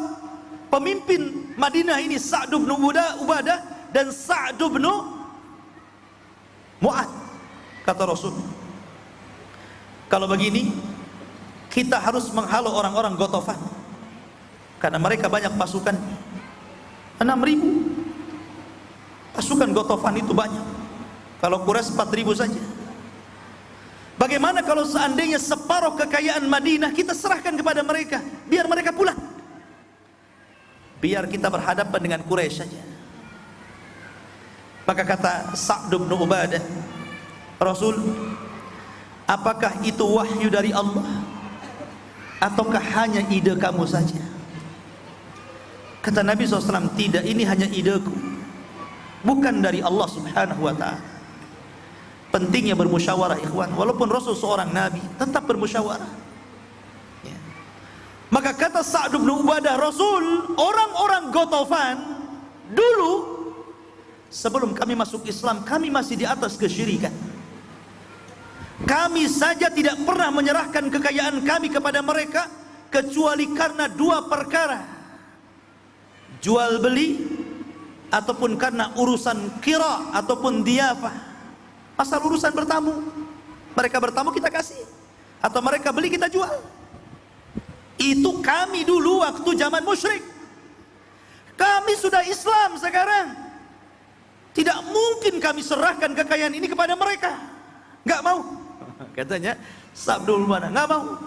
pemimpin Madinah ini, Sa'd bin Ubadah dan Sa'd bin Mu'ad. Kata Rasul, kalau begini kita harus menghalau orang-orang Ghatafan, karena mereka banyak pasukan, 6.000 pasukan Ghatafan itu banyak. Kalau Quraisy 4.000 saja. Bagaimana kalau seandainya separuh kekayaan Madinah kita serahkan kepada mereka, biar mereka pulang, biar kita berhadapan dengan Quraisy saja. Maka kata Sa'd bin Ubadah, Rasul, apakah itu wahyu dari Allah ataukah hanya ide kamu saja? Kata Nabi SAW, tidak, ini hanya ideku, bukan dari Allah Subhanahu wa ta'ala. Pentingnya bermusyawarah, ikhwan. Walaupun Rasul seorang Nabi, tetap bermusyawarah. Ya. Maka kata Sa'd bin Ubadah, Rasul, orang-orang Ghatafan dulu sebelum kami masuk Islam, kami masih di atas kesyirikan. Kami saja tidak pernah menyerahkan kekayaan kami kepada mereka, kecuali karena dua perkara: jual beli, ataupun karena urusan kira ataupun diyafah. Asal urusan bertamu, mereka bertamu kita kasih, atau mereka beli kita jual. Itu kami dulu waktu zaman musyrik. Kami sudah Islam sekarang, tidak mungkin kami serahkan kekayaan ini kepada mereka. Nggak mau, katanya Sa'd bin Ubadah, nggak mau.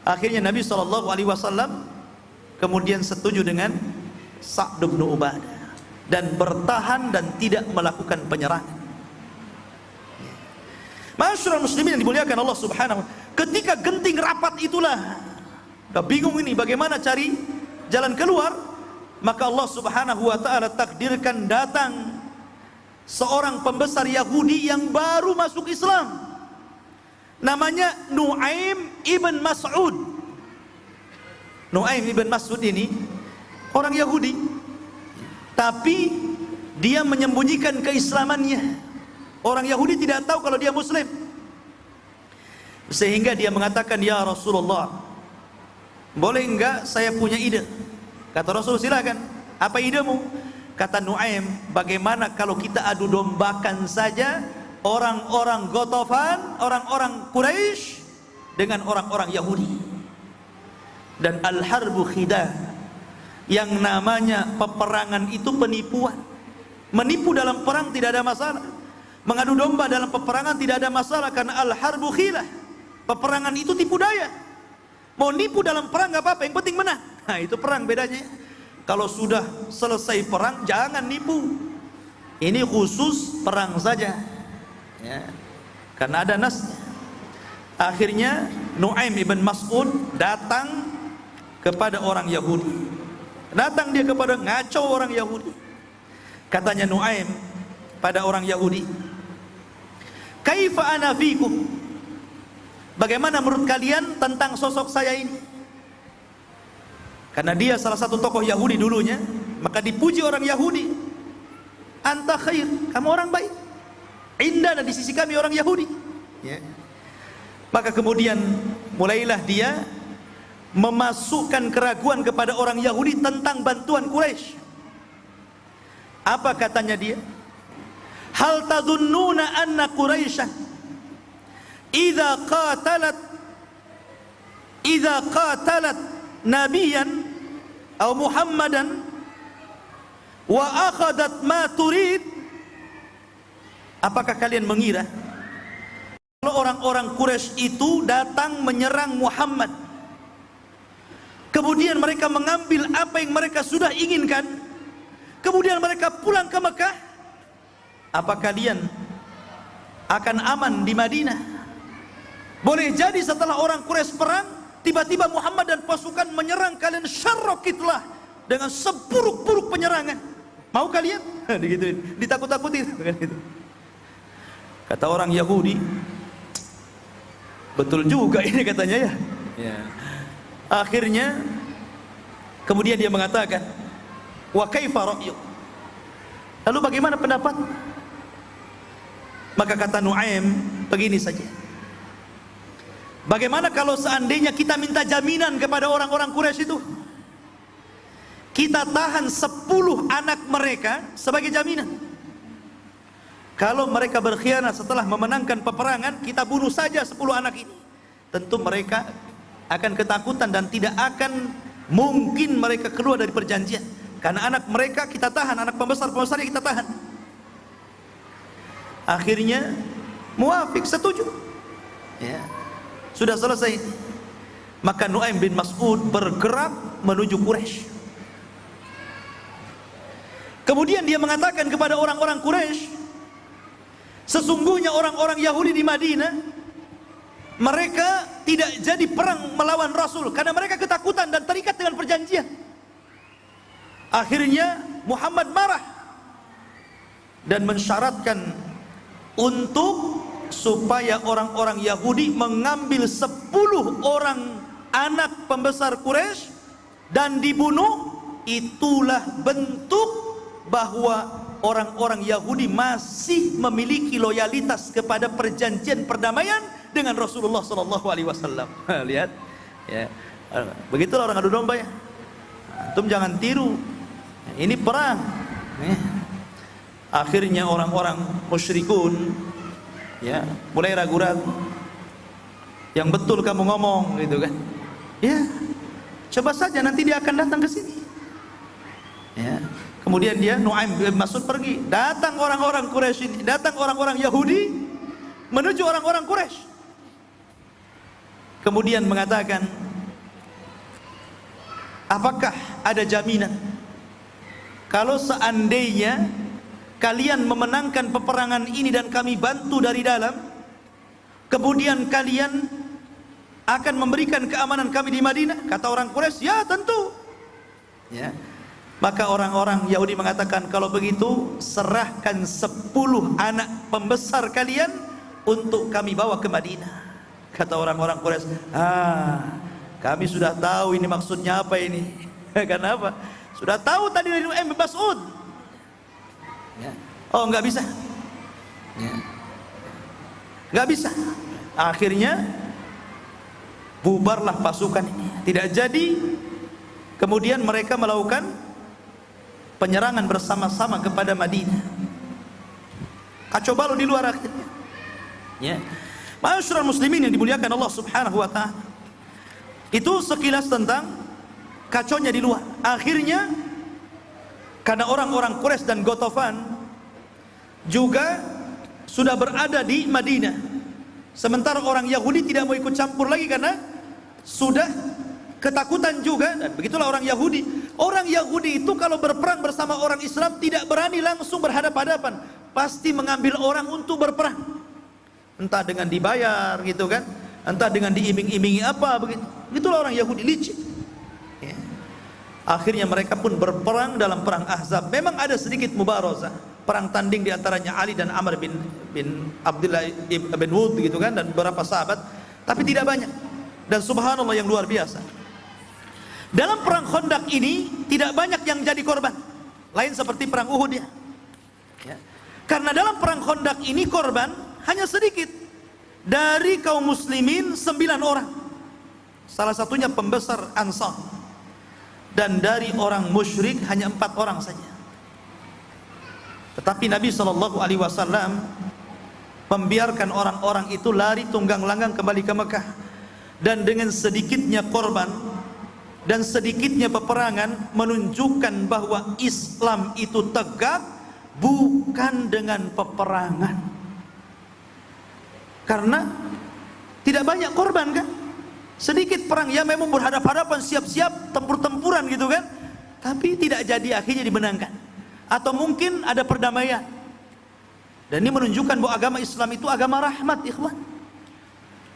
Akhirnya Nabi SAW kemudian setuju dengan Sa'd bin Ubadah dan bertahan dan tidak melakukan penyerangan. Masyarakat muslimin yang dimuliakan Allah Subhanahu wa ta'ala, ketika genting rapat itulah, udah bingung ini bagaimana cari jalan keluar, maka Allah Subhanahu wa ta'ala takdirkan datang seorang pembesar Yahudi yang baru masuk Islam, namanya Nu'aim ibn Mas'ud. Nu'aim ibn Mas'ud ini orang Yahudi, tapi dia menyembunyikan keislamannya. Orang Yahudi tidak tahu kalau dia Muslim, sehingga dia mengatakan, ya Rasulullah, boleh enggak saya punya ide? Kata Rasul, silakan. Apa idemu? Kata Nu'aim, bagaimana kalau kita adu dombakan saja orang-orang Ghatafan, orang-orang Quraisy dengan orang-orang Yahudi. Dan al-harbu khidah, yang namanya peperangan itu penipuan. Menipu dalam perang tidak ada masalah, mengadu domba dalam peperangan tidak ada masalah, karena al-harbu khilah, peperangan itu tipu daya. Mau nipu dalam perang gak apa-apa, yang penting menang. Nah, itu perang bedanya. Kalau sudah selesai perang jangan nipu. Ini khusus perang saja ya, karena ada nasnya. Akhirnya Nu'aim ibn Mas'ud datang kepada orang Yahudi. Datang dia kepada ngaco orang Yahudi. Katanya Nu'aim pada orang Yahudi, kaifa ana fikum, bagaimana menurut kalian tentang sosok saya ini? Karena dia salah satu tokoh Yahudi dulunya, maka dipuji orang Yahudi. Anta khair, kamu orang baik. Indah di sisi kami orang Yahudi. Ya. Maka kemudian mulailah dia memasukkan keraguan kepada orang Yahudi tentang bantuan Quraisy. Apa katanya dia? Hal tadhunnuna anna Quraisyan idza qatalat nabiyan atau Muhammadan wa akhadat ma turid. Apakah kalian mengira kalau orang-orang Quraisy itu datang menyerang Muhammad, kemudian mereka mengambil apa yang mereka sudah inginkan, kemudian mereka pulang ke Mekah, apa kalian akan aman di Madinah? Boleh jadi setelah orang Quraisy perang, tiba-tiba Muhammad dan pasukan menyerang kalian syarrokitlah dengan seburuk-buruk penyerangan. Mau kalian? Digituin, ditakut-takuti. Kata orang Yahudi, betul juga ini katanya ya. Akhirnya kemudian dia mengatakan, wa kaifa ra'yuk? Lalu bagaimana pendapat? Maka kata Nuaim, begini saja. Bagaimana kalau seandainya kita minta jaminan kepada orang-orang Quraisy itu? Kita tahan 10 anak mereka sebagai jaminan. Kalau mereka berkhianat setelah memenangkan peperangan, kita bunuh saja 10 anak ini. Tentu mereka akan ketakutan dan tidak akan mungkin mereka keluar dari perjanjian. Karena anak mereka kita tahan, anak pembesar-pembesarnya kita tahan. Akhirnya muafik, setuju. Ya. Sudah selesai. Maka Nuaim bin Mas'ud bergerak menuju Quraisy. Kemudian dia mengatakan kepada orang-orang Quraisy, sesungguhnya orang-orang Yahudi di Madinah, mereka tidak jadi perang melawan Rasul karena mereka ketakutan dan terikat dengan perjanjian. Akhirnya Muhammad marah dan mensyaratkan untuk supaya orang-orang Yahudi mengambil 10 orang anak pembesar Quraisy dan dibunuh. Itulah bentuk bahwa orang-orang Yahudi masih memiliki loyalitas kepada perjanjian perdamaian dengan Rasulullah sallallahu alaihi wasallam. Lihat ya. Begitulah orang adu domba ya. Antum jangan tiru. Ini perang. Akhirnya orang-orang musyrikun ya mulai ragu-ragu. Yang betul kamu ngomong gitu kan. Ya. Coba saja nanti dia akan datang ke sini. Ya. Kemudian dia Nuaim bin Mas'ud pergi. Datang orang-orang Quraisy ini, datang orang-orang Yahudi menuju orang-orang Quraisy. Kemudian mengatakan, apakah ada jaminan kalau seandainya kalian memenangkan peperangan ini dan kami bantu dari dalam, kemudian kalian akan memberikan keamanan kami di Madinah? Kata orang Quraisy, ya tentu. Ya. Maka orang-orang Yahudi mengatakan, kalau begitu serahkan 10 anak pembesar kalian untuk kami bawa ke Madinah. Kata orang-orang Quraisy, kami sudah tahu ini maksudnya apa ini. Karena apa? Sudah tahu tadi dari Nuaim bin Mas'ud. Ya. Oh nggak bisa. Ya. Nggak bisa. Akhirnya bubarlah pasukan ini. Tidak jadi. Kemudian mereka melakukan penyerangan bersama-sama kepada Madinah. Kacau balau di luar akhirnya. Ya. Ma'asyiral muslimin yang dimuliakan Allah Subhanahu wa taala. Itu sekilas tentang kacaunya di luar. Akhirnya karena orang-orang Quraisy dan Ghatafan juga sudah berada di Madinah. Sementara orang Yahudi tidak mau ikut campur lagi karena sudah ketakutan juga. Dan begitulah orang Yahudi. Orang Yahudi itu kalau berperang bersama orang Islam tidak berani langsung berhadapan-hadapan, pasti mengambil orang untuk berperang. Entah dengan dibayar gitu kan, entah dengan diiming-imingi apa begitu. Begitulah orang Yahudi licik. Ya. Akhirnya mereka pun berperang dalam perang Ahzab. Memang ada sedikit mubarazah, perang tanding di antaranya Ali dan Amr bin Abdullah bin Wud gitu kan, dan beberapa sahabat, tapi tidak banyak. Dan subhanallah yang luar biasa, Dalam perang Khandaq ini tidak banyak yang jadi korban, lain seperti perang Uhud ya. Karena dalam perang Khandaq ini korban hanya sedikit. Dari kaum muslimin 9 orang, salah satunya pembesar Ansar, dan dari orang musyrik hanya 4 orang saja. Tetapi Nabi SAW membiarkan orang-orang itu lari tunggang langgang kembali ke Mekah, dan dengan sedikitnya korban dan sedikitnya peperangan menunjukkan bahwa Islam itu tegak bukan dengan peperangan. Karena tidak banyak korban kan, sedikit perang ya, memang berhadapan-hadapan, siap-siap tempur-tempuran gitu kan, tapi tidak jadi, akhirnya dimenangkan. Atau mungkin ada perdamaian. Dan ini menunjukkan bahwa agama Islam itu agama rahmat, ikhwan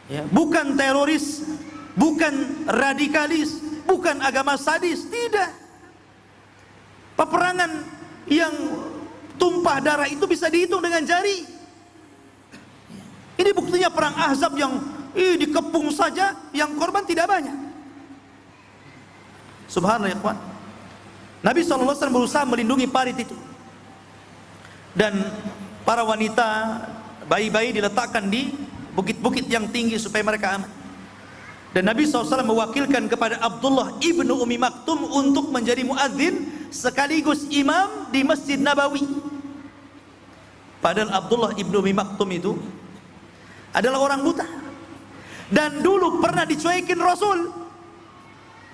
ya, bukan teroris, bukan radikalis, bukan agama sadis, tidak. Peperangan yang tumpah darah itu bisa dihitung dengan jari. Ini buktinya perang Ahzab yang dikepung saja, yang korban tidak banyak. Subhanallah ya kawan. Nabi SAW berusaha melindungi parit itu, dan para wanita, bayi-bayi diletakkan di bukit-bukit yang tinggi supaya mereka aman. Dan Nabi SAW mewakilkan kepada Abdullah ibnu Ummi Maktum untuk menjadi muadzin sekaligus imam di Masjid Nabawi. Padahal Abdullah ibnu Ummi Maktum itu adalah orang buta, dan dulu pernah dicuekin Rasul.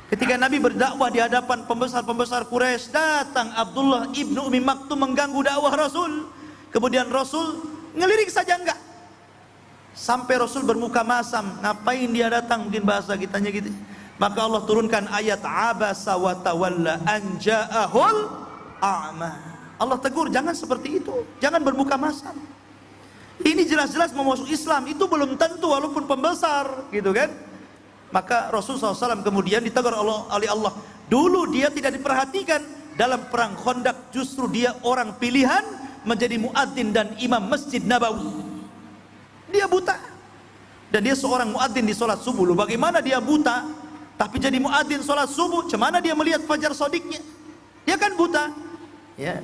Ketika Nabi berdakwah di hadapan pembesar-pembesar Quraisy, datang Abdullah ibnu Ummi Maktum mengganggu dakwah Rasul. Kemudian Rasul ngelirik saja enggak, sampai Rasul bermuka masam, ngapain dia datang, mungkin bahasa kitanya gitu. Maka Allah turunkan ayat abasa wa tawalla an ja'ahul a'ma. Allah tegur, jangan seperti itu, jangan bermuka masam. Ini jelas-jelas mau masuk Islam, itu belum tentu walaupun pembesar gitu kan. Maka Rasulullah SAW kemudian ditegur oleh Allah. Dulu dia tidak diperhatikan, dalam perang Khandaq justru dia orang pilihan menjadi muadzin dan imam Masjid Nabawi. Dia buta, dan dia seorang muadzin di sholat subuh. Loh, bagaimana dia buta tapi jadi muadzin sholat subuh? Cemana dia melihat fajar shodiknya? Dia kan buta ya.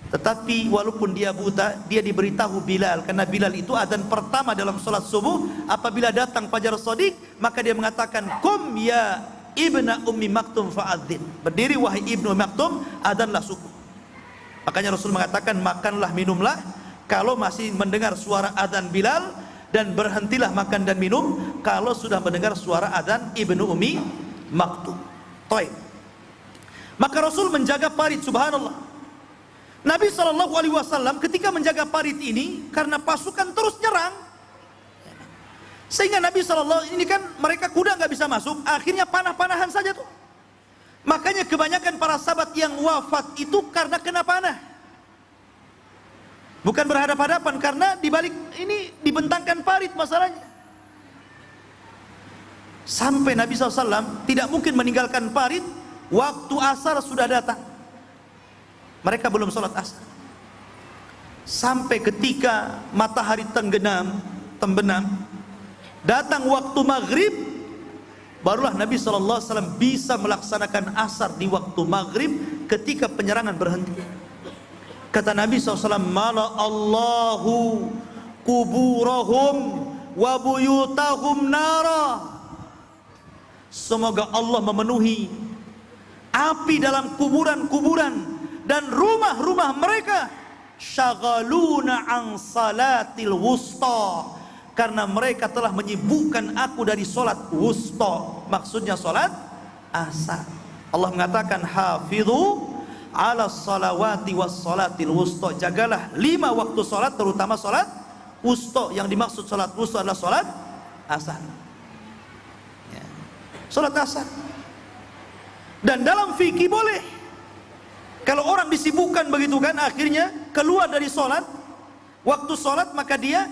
Tetapi walaupun dia buta, dia diberitahu Bilal, karena Bilal itu adzan pertama dalam sholat subuh. Apabila datang fajar shodiq, maka dia mengatakan, "Qum ya ibna Ummi Maktum fa'adzin." Berdiri wahai ibnu Ummi Maktum, adzanlah subuh. Makanya Rasul mengatakan, makanlah minumlah kalau masih mendengar suara adzan Bilal, dan berhentilah makan dan minum kalau sudah mendengar suara adzan ibnu Ummi Maktum. Baik. Maka Rasul menjaga parit, subhanallah. Nabi SAW ketika menjaga parit ini, karena pasukan terus nyerang, sehingga Nabi SAW ini kan mereka kuda nggak bisa masuk, akhirnya panah-panahan saja tuh. Makanya kebanyakan para sahabat yang wafat itu karena kena panah, bukan berhadapan-hadapan, karena dibalik ini dibentangkan parit masalahnya. Sampai Nabi SAW tidak mungkin meninggalkan parit, waktu asar sudah datang. Mereka belum sholat asar, sampai ketika matahari tembenam, datang waktu maghrib, barulah Nabi SAW bisa melaksanakan asar di waktu maghrib ketika penyerangan berhenti. Kata Nabi SAW, "Mala Allahu kuburahum wa buyutahum nara." Semoga Allah memenuhi api dalam kuburan-kuburan dan rumah-rumah mereka, syaghaluna an salatil wusta, karena mereka telah menyibukkan aku dari solat wusta, maksudnya solat asar. Allah mengatakan, hafidhu ala salawati was salatil wusta, jagalah 5 waktu solat, terutama solat wusta. Yang dimaksud solat wusta adalah solat asar ya. Solat asar. Dan dalam fikih boleh, kalau orang disibukkan begitu kan, akhirnya keluar dari sholat, waktu sholat, maka dia,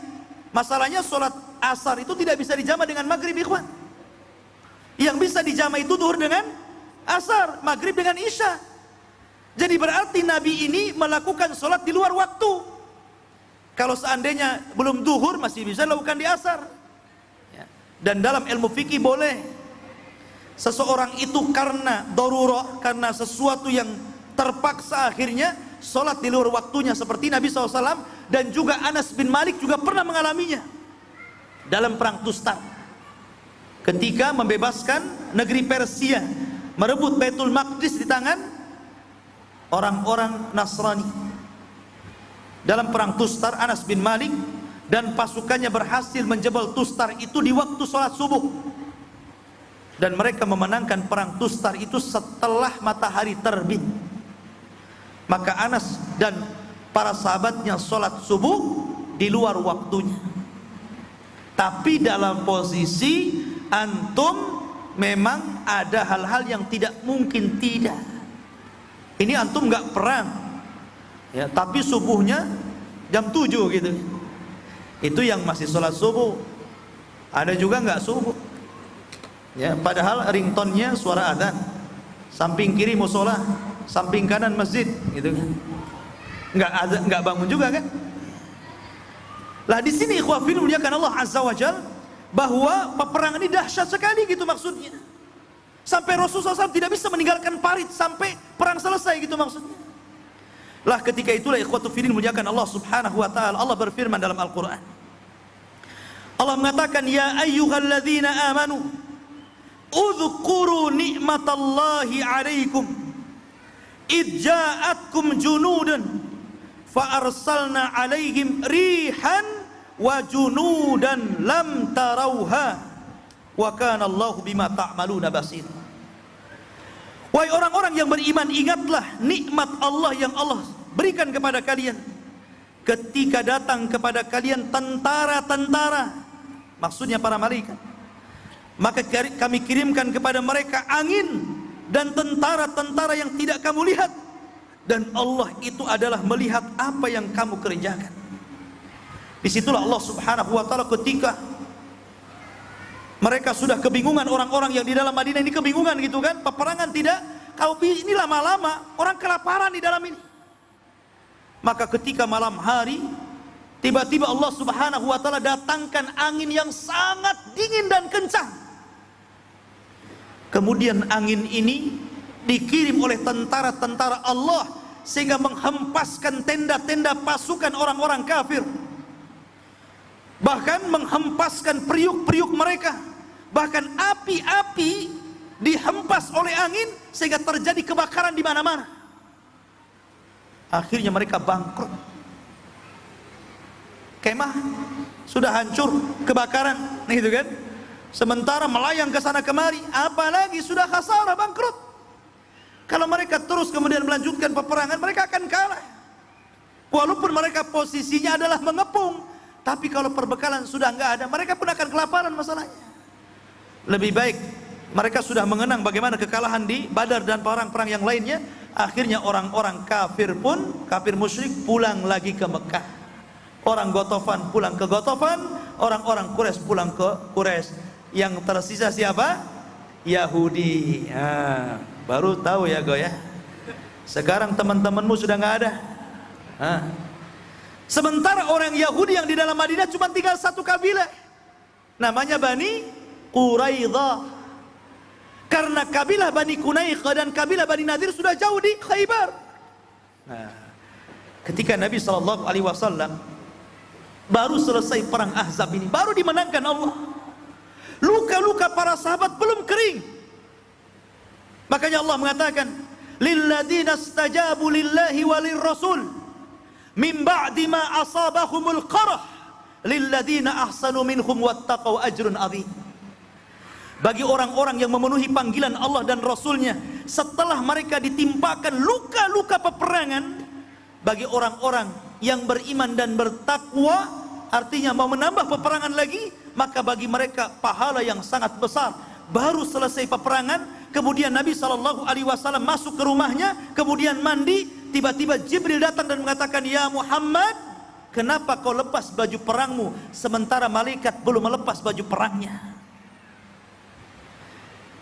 masalahnya sholat asar itu tidak bisa dijama dengan maghrib, ikhwan. Yang bisa dijama itu duhur dengan asar, maghrib dengan isya. Jadi berarti Nabi ini melakukan sholat di luar waktu. Kalau seandainya belum duhur, masih bisa dilakukan di asar ya. Dan dalam ilmu fikih boleh seseorang itu karena darurah, karena sesuatu yang terpaksa akhirnya sholat di luar waktunya, seperti Nabi SAW. Dan juga Anas bin Malik juga pernah mengalaminya dalam perang Tustar, ketika membebaskan negeri Persia, merebut Baitul Maqdis di tangan orang-orang Nasrani. Dalam perang Tustar, Anas bin Malik dan pasukannya berhasil menjebol Tustar itu di waktu sholat subuh, dan mereka memenangkan perang Tustar itu setelah matahari terbit. Maka Anas dan para sahabatnya sholat subuh di luar waktunya, tapi dalam posisi antum memang ada hal-hal yang tidak mungkin tidak. Ini antum nggak perang ya, tapi subuhnya jam 7 gitu, itu yang masih sholat subuh. Ada juga nggak subuh ya, padahal ringtone-nya suara adzan, samping kiri musola, samping kanan masjid gitu kan, nggak bangun juga kan. Lah di sini ikhwafil muliakan Allah azza wajal, bahwa peperangan ini dahsyat sekali gitu maksudnya, sampai Rasulullah SAW tidak bisa meninggalkan parit sampai perang selesai gitu maksudnya. Lah ketika itulah ikhwatu fillah muliakan Allah subhanahu wa ta'ala, Allah berfirman dalam Al-Quran, Allah mengatakan, ya ayyuhalladzina amanu udhkuru ni'matallahi alaikum idja'atkum junudan fa arsalna alaihim rihan wa junudan lam tarauha wa kana Allahu bima ta'maluna basir. Wahai orang-orang yang beriman, ingatlah nikmat Allah yang Allah berikan kepada kalian ketika datang kepada kalian tentara-tentara, maksudnya para malaikat, maka kami kirimkan kepada mereka angin dan tentara-tentara yang tidak kamu lihat, dan Allah itu adalah melihat apa yang kamu kerjakan. Disitulah Allah subhanahu wa ta'ala ketika mereka sudah kebingungan, orang-orang yang di dalam Madinah ini kebingungan gitu kan, peperangan tidak, kalau ini lama-lama orang kelaparan di dalam ini. Maka ketika malam hari tiba-tiba Allah subhanahu wa ta'ala datangkan angin yang sangat dingin dan kencang. Kemudian angin ini dikirim oleh tentara-tentara Allah sehingga menghempaskan tenda-tenda pasukan orang-orang kafir, bahkan menghempaskan periuk-periuk mereka, bahkan api-api dihempas oleh angin sehingga terjadi kebakaran di mana-mana. Akhirnya mereka bangkrut, kemah sudah hancur, kebakaran gitu kan, sementara melayang ke sana kemari, apalagi sudah khasarah, bangkrut. Kalau mereka terus kemudian melanjutkan peperangan, mereka akan kalah. Walaupun mereka posisinya adalah mengepung, tapi kalau perbekalan sudah nggak ada, mereka pun akan kelaparan masalahnya. Lebih baik mereka sudah mengenang bagaimana kekalahan di Badar dan perang-perang yang lainnya. Akhirnya orang-orang kafir pun, kafir musyrik, pulang lagi ke Mekah. Orang Ghatafan pulang ke Ghatafan, orang-orang Quraisy pulang ke Quraisy. Yang tersisa siapa? Yahudi. Baru tahu ya ya. Sekarang teman-temanmu sudah nggak ada. Sementara orang Yahudi yang di dalam Madinah cuma tinggal satu kabilah, namanya Bani Quraidah. Karena kabilah Bani Qunaiqah dan kabilah Bani Nadir sudah jauh di Khaybar. Ketika Nabi SAW baru selesai perang Ahzab ini, baru dimenangkan Allah, luka-luka para sahabat belum kering. Makanya Allah mengatakan, lilladzina istajabu lillahi walir rasul min ba'di ma asabahumul qarah lilladzina ahsanu minhum wattaqau ajrun adzim. Bagi orang-orang yang memenuhi panggilan Allah dan Rasulnya setelah mereka ditimpakan luka-luka peperangan, bagi orang-orang yang beriman dan bertakwa, artinya mau menambah peperangan lagi, maka bagi mereka pahala yang sangat besar. Baru selesai peperangan, kemudian Nabi SAW masuk ke rumahnya, kemudian mandi, tiba-tiba Jibril datang dan mengatakan, ya Muhammad, kenapa kau lepas baju perangmu sementara malaikat belum melepas baju perangnya?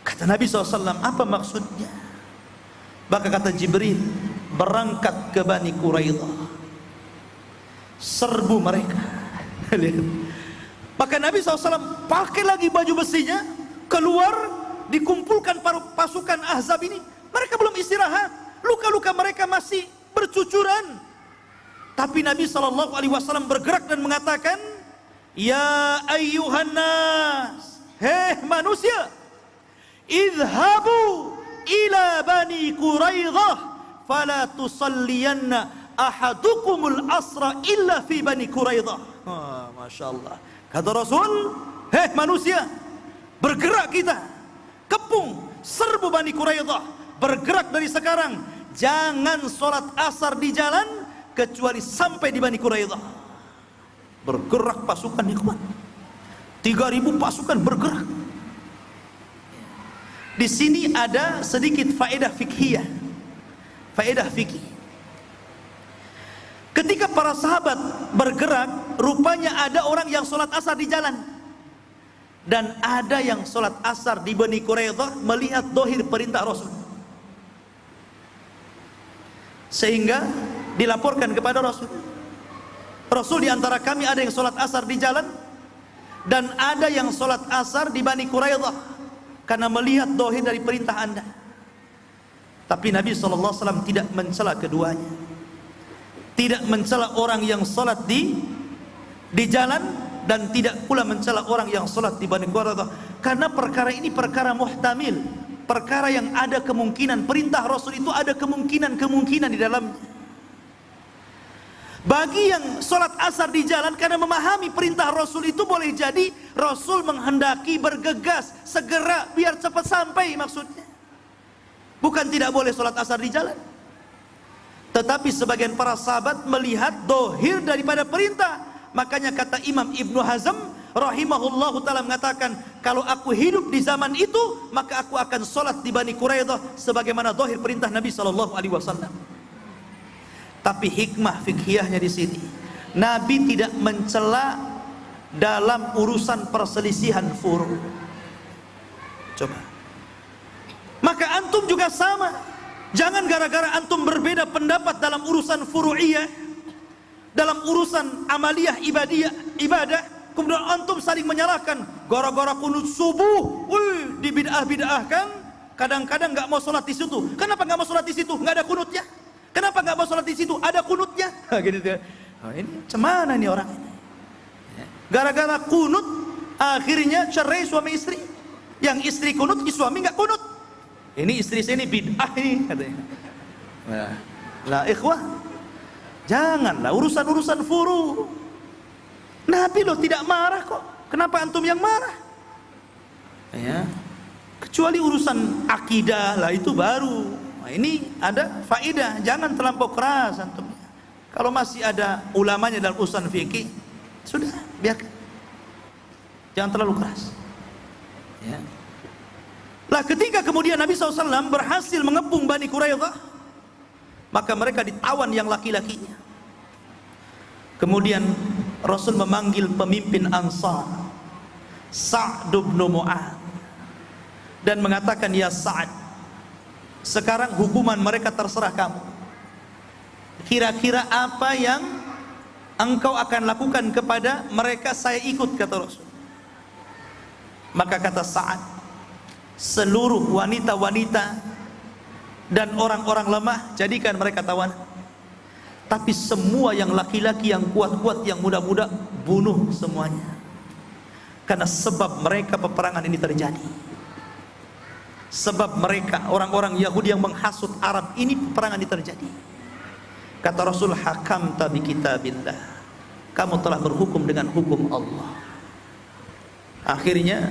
Kata Nabi SAW, apa maksudnya? Maka kata Jibril, berangkat ke Bani Quraidah, serbu mereka. Maka Nabi SAW pakai lagi baju besinya, keluar dikumpulkan pasukan Ahzab ini, mereka belum istirahat, luka-luka mereka masih bercucuran. Tapi Nabi SAW bergerak dan mengatakan, ya ayyuhan nas, hei manusia, idhabu ila bani Quraidah fala tusalliyanna ahadukumul asra illa fi bani Quraidah. Masya Allah. Kata Rasul, hei manusia, bergerak kita, kepung, serbu bani Quraidah, bergerak dari sekarang, jangan sholat asar di jalan kecuali sampai di bani Quraidah. Bergerak pasukan ikhwan, 3.000 pasukan bergerak. Di sini ada sedikit faedah fikhiyah, faedah fikih. Ketika para sahabat bergerak, rupanya ada orang yang sholat asar di jalan, dan ada yang sholat asar di Bani Quraidah melihat dohir perintah Rasul, sehingga dilaporkan kepada Rasul, Rasul, di antara kami ada yang sholat asar di jalan dan ada yang sholat asar di Bani Quraidah karena melihat dohir dari perintah anda. Tapi Nabi SAW tidak mencela keduanya, tidak mencela orang yang salat di jalan dan tidak pula mencela orang yang salat di Bani Quraidah, karena perkara ini perkara muhtamil, perkara yang ada kemungkinan, perintah Rasul itu ada kemungkinan di dalamnya. Bagi yang salat asar di jalan karena memahami perintah Rasul itu, boleh jadi Rasul menghendaki bergegas segera biar cepat sampai maksudnya, bukan tidak boleh salat asar di jalan. Tetapi sebagian para sahabat melihat dohir daripada perintah. Makanya kata Imam Ibnu Hazm rahimahullahu ta'ala mengatakan, kalau aku hidup di zaman itu, maka aku akan sholat di Bani Quraidah sebagaimana dohir perintah Nabi SAW. Tapi hikmah fikhiyahnya di sini, Nabi tidak mencela dalam urusan perselisihan furu'. Coba. Maka antum juga sama. Jangan gara-gara antum berbeda pendapat dalam urusan furu'iyah, dalam urusan amaliyah ibadah, kemudian antum saling menyalahkan. Gara-gara kunut subuh, dibid'ah-bid'ahkan. Kadang-kadang nggak mau sholat di situ. Kenapa nggak mau sholat di situ? Nggak ada kunutnya. Kenapa nggak mau sholat di situ? Ada kunutnya. Gitu ya. Ini cemana nih orang ini? Gara-gara kunut, akhirnya cerai suami istri. Yang istri kunut, suami nggak kunut. Ini istri saya ini bid'ah ini katanya. Lah ikhwah, janganlah urusan-urusan furu. Nabi loh tidak marah kok. Kenapa antum yang marah? Ya, kecuali urusan akidah lah itu baru. Nah, ini ada faedah, jangan terlampau keras antum. Kalau masih ada ulamanya dalam urusan fikih, sudah biarkan. Jangan terlalu keras. Ya. Lah ketika kemudian Nabi SAW berhasil mengepung Bani Quraidah, maka mereka ditawan yang laki-lakinya. Kemudian Rasul memanggil pemimpin Ansar, Sa'd bin Mu'adz, dan mengatakan, ya Sa'd, sekarang hukuman mereka terserah kamu. Kira-kira apa yang engkau akan lakukan kepada mereka? Saya ikut, kata Rasul. Maka kata Sa'd, seluruh wanita-wanita dan orang-orang lemah jadikan mereka tawanan, tapi semua yang laki-laki, yang kuat-kuat, yang muda-muda, bunuh semuanya, karena sebab mereka peperangan ini terjadi. Sebab mereka orang-orang Yahudi yang menghasut Arab ini, peperangan ini terjadi. Kata Rasul, hakamta bi kitabillah, kamu telah berhukum dengan hukum Allah. Akhirnya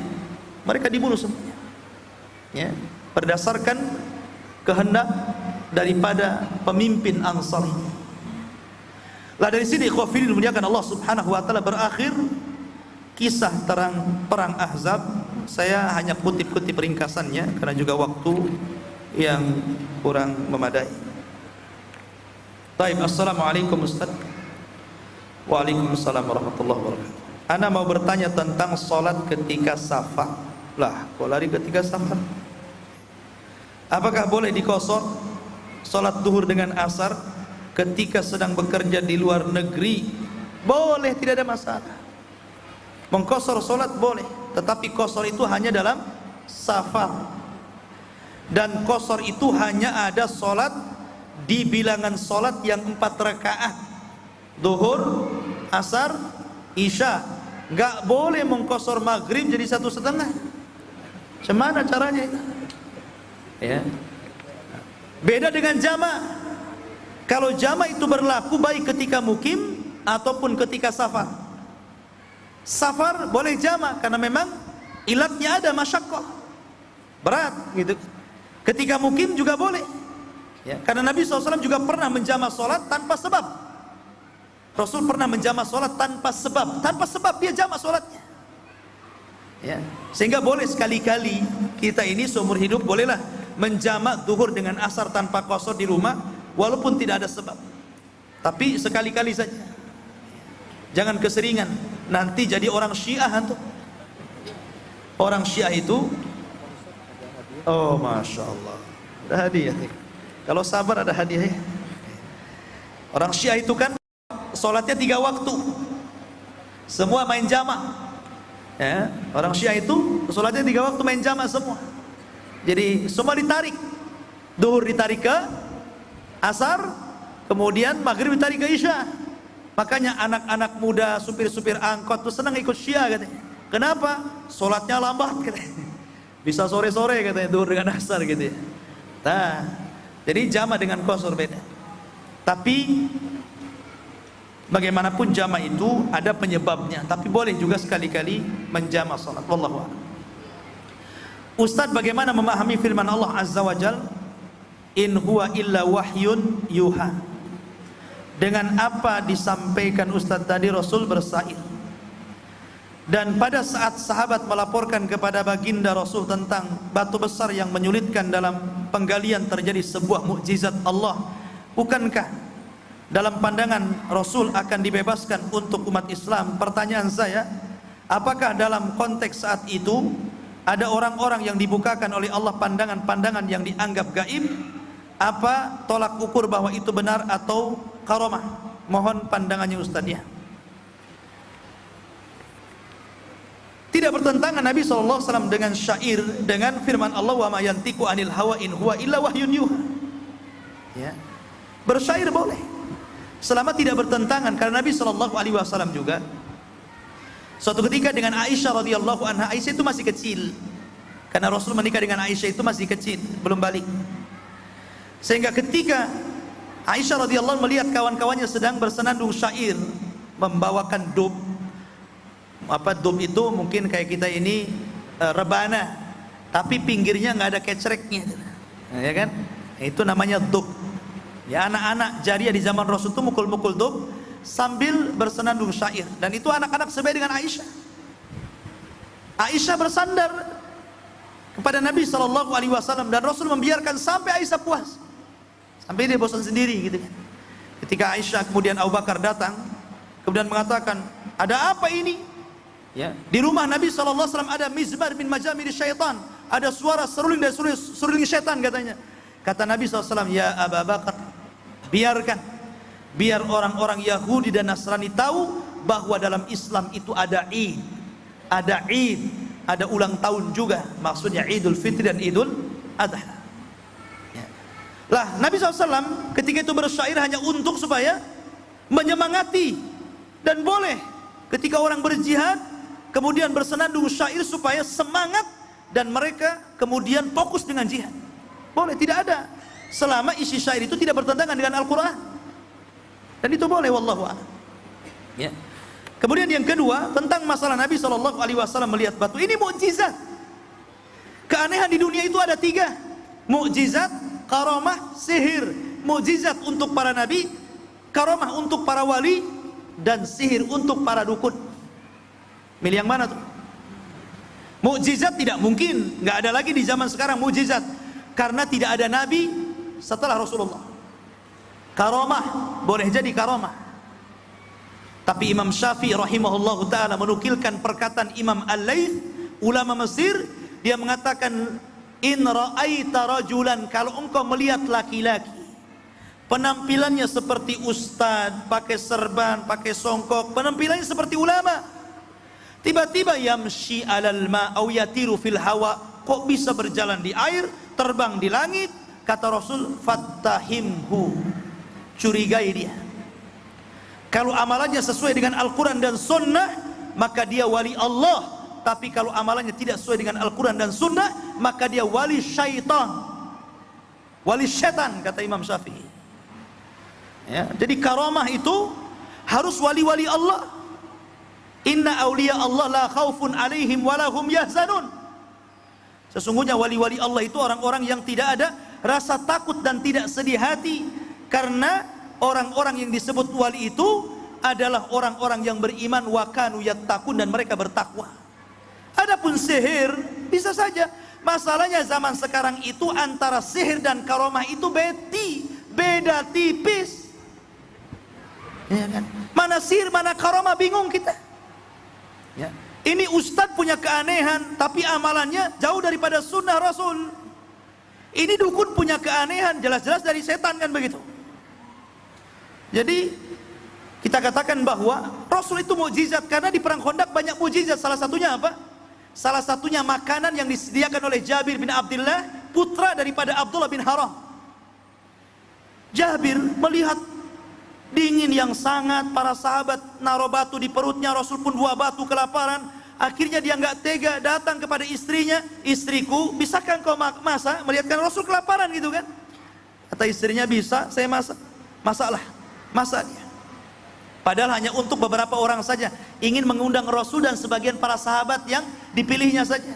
mereka dibunuh semuanya, ya, berdasarkan kehendak daripada pemimpin Ansar ini. Lah dari sini ikhwafil dimuliakan Allah Subhanahu wa taala, berakhir kisah terang perang Ahzab. Saya hanya kutip-kutip ringkasannya karena juga waktu yang kurang memadai. Baik, assalamualaikum Ustaz. Waalaikumsalam warahmatullahi wabarakatuh. Ana mau bertanya tentang salat ketika safar. Lah, kok lari ketika safar? Apakah boleh dikosor salat duhur dengan asar ketika sedang bekerja di luar negeri? Boleh, tidak ada masalah. Mengkosor salat boleh, tetapi kosor itu hanya dalam safar. Dan qasar itu hanya ada solat di bilangan solat yang 4 rakaat, zuhur, asar, isya. Gak boleh mengqasar maghrib jadi 1,5. Cemana caranya itu? Ya. Beda dengan jama'. Kalau jama' itu berlaku baik ketika mukim ataupun ketika safar. Safar boleh jama' karena memang ilatnya ada, masyaqqah, berat gitu. Ketika mukim juga boleh, ya, karena Nabi SAW juga pernah menjama sholat tanpa sebab. Rasul pernah menjama sholat tanpa sebab dia jama sholatnya, ya. Sehingga boleh sekali-kali kita ini seumur hidup bolehlah menjama zuhur dengan asar tanpa qasar di rumah, walaupun tidak ada sebab. Tapi sekali-kali saja, jangan keseringan, nanti jadi orang Syiah antum. Orang Syiah itu, oh masya Allah, ada hadiah. Kalau sabar ada hadiah ya. Orang Syiah itu kan sholatnya 3 waktu, semua main jama', ya. Orang Syiah itu sholatnya 3 waktu main jama' semua. Jadi semua ditarik, duhur ditarik ke asar, kemudian maghrib ditarik ke isya. Makanya anak-anak muda, supir-supir angkot tuh senang ikut Syiah katanya. Kenapa? Sholatnya lambat katanya. Bisa sore-sore katanya, duhur dengan asar gitu ya. Nah, jadi jama' dengan qasar beda. Tapi bagaimanapun jama' itu ada penyebabnya, tapi boleh juga sekali-kali menjama' salat. Wallahu a'lam. Ustaz, bagaimana memahami firman Allah Azza wa Jal, in huwa illa wahyun yuha? Dengan apa disampaikan Ustaz tadi Rasul bersair? Dan pada saat sahabat melaporkan kepada baginda Rasul tentang batu besar yang menyulitkan dalam penggalian terjadi sebuah mukjizat Allah, bukankah dalam pandangan Rasul akan dibebaskan untuk umat Islam? Pertanyaan saya, apakah dalam konteks saat itu ada orang-orang yang dibukakan oleh Allah pandangan-pandangan yang dianggap gaib? Apa tolak ukur bahwa itu benar atau karomah? Mohon pandangannya Ustaz ya. Tidak bertentangan Nabi SAW dengan syair, dengan firman Allah, wa ma yantiqu anil hawa in huwa illa wahyun yuha. Ya. Bersyair boleh, selama tidak bertentangan, karena Nabi SAW juga suatu ketika dengan Aisyah radhiyallahu anha. Aisyah itu masih kecil, karena Rasul menikah dengan Aisyah itu masih kecil, belum balik. Sehingga ketika Aisyah radhiyallahu anha melihat kawan-kawannya sedang bersenandung syair, membawakan dub. Apa dub itu? Mungkin kayak kita ini rebana, tapi pinggirnya nggak ada kecreknya, ya kan? Itu namanya dub. Ya, anak-anak jariah di zaman Rasul itu mukul-mukul dub sambil bersenandung syair, dan itu anak-anak sebaya dengan Aisyah. Aisyah bersandar kepada Nabi SAW, dan Rasul membiarkan sampai Aisyah puas, sampai dia bosan sendiri gitu kan. Ketika Aisyah, kemudian Abu Bakar datang, kemudian mengatakan, ada apa ini? Ya, di rumah Nabi SAW ada mizmar min majamir syaitan, ada suara seruling dari seruling syaitan katanya. Kata Nabi SAW, ya Abu Bakar, biar orang-orang Yahudi dan Nasrani tahu bahwa dalam Islam itu ada Id, ada ulang tahun juga, maksudnya Idul Fitri dan Idul Adha. Ya. Lah Nabi SAW ketika itu bersyair hanya untuk supaya menyemangati, dan boleh ketika orang berjihad kemudian bersenandung syair supaya semangat dan mereka kemudian fokus dengan jihad. Boleh, tidak ada, selama isi syair itu tidak bertentangan dengan Al-Quran, dan itu boleh, wallahu a'lam. Ya. Kemudian yang kedua, tentang masalah Nabi SAW melihat batu, ini mukjizat. Keanehan di dunia itu ada 3: mukjizat, karomah, sihir. Mukjizat untuk para nabi, karomah untuk para wali, dan sihir untuk para dukun. Milih yang mana tuh? Mukjizat tidak mungkin, nggak ada lagi di zaman sekarang mukjizat, karena tidak ada nabi setelah Rasulullah. Karomah boleh jadi karomah, tapi Imam Syafi'i rahimahullahu taala menukilkan perkataan Imam Al-Laits, ulama Mesir, dia mengatakan, in ra'aita rajulan, kalau engkau melihat laki-laki penampilannya seperti ustad, pakai serban, pakai songkok, penampilannya seperti ulama, tiba-tiba yamshi alal ma' aw yatiru fil hawa, kok bisa berjalan di air, terbang di langit? Kata Rasul, fattahimhu, curigai dia. Kalau amalannya sesuai dengan Al-Quran dan Sunnah, maka dia wali Allah. Tapi kalau amalannya tidak sesuai dengan Al-Quran dan Sunnah, maka dia wali syaitan, wali syaitan, kata Imam Syafi'i. Ya, jadi karamah itu harus wali-wali Allah. Inna awliya Allah la khaufun alaihim walahum yahzanun. Sesungguhnya wali-wali Allah itu orang-orang yang tidak ada rasa takut dan tidak sedih hati, karena orang-orang yang disebut wali itu adalah orang-orang yang beriman, wa kanu yattaqun, dan mereka bertakwa. Adapun sihir bisa saja. Masalahnya zaman sekarang itu antara sihir dan karamah itu beda tipis. Ya kan? Mana sihir, mana karamah, bingung kita. Ya. Ini ustadz punya keanehan, tapi amalannya jauh daripada sunnah Rasul. Ini dukun punya keanehan, jelas-jelas dari setan, kan begitu. Jadi kita katakan bahwa Rasul itu mukjizat, karena di perang Khandaq banyak mukjizat. Salah satunya apa? Salah satunya makanan yang disediakan oleh Jabir bin Abdullah, putra daripada Abdullah bin Haram. Jabir melihat dingin yang sangat, para sahabat naruh batu di perutnya, Rasul pun buah batu kelaparan. Akhirnya dia nggak tega, datang kepada istrinya, istriku, bisakah engkau masak? Melihatkan Rasul kelaparan gitu kan. Kata istrinya, bisa, saya masak. Masaklah, masak dia. Padahal hanya untuk beberapa orang saja, ingin mengundang Rasul dan sebagian para sahabat yang dipilihnya saja.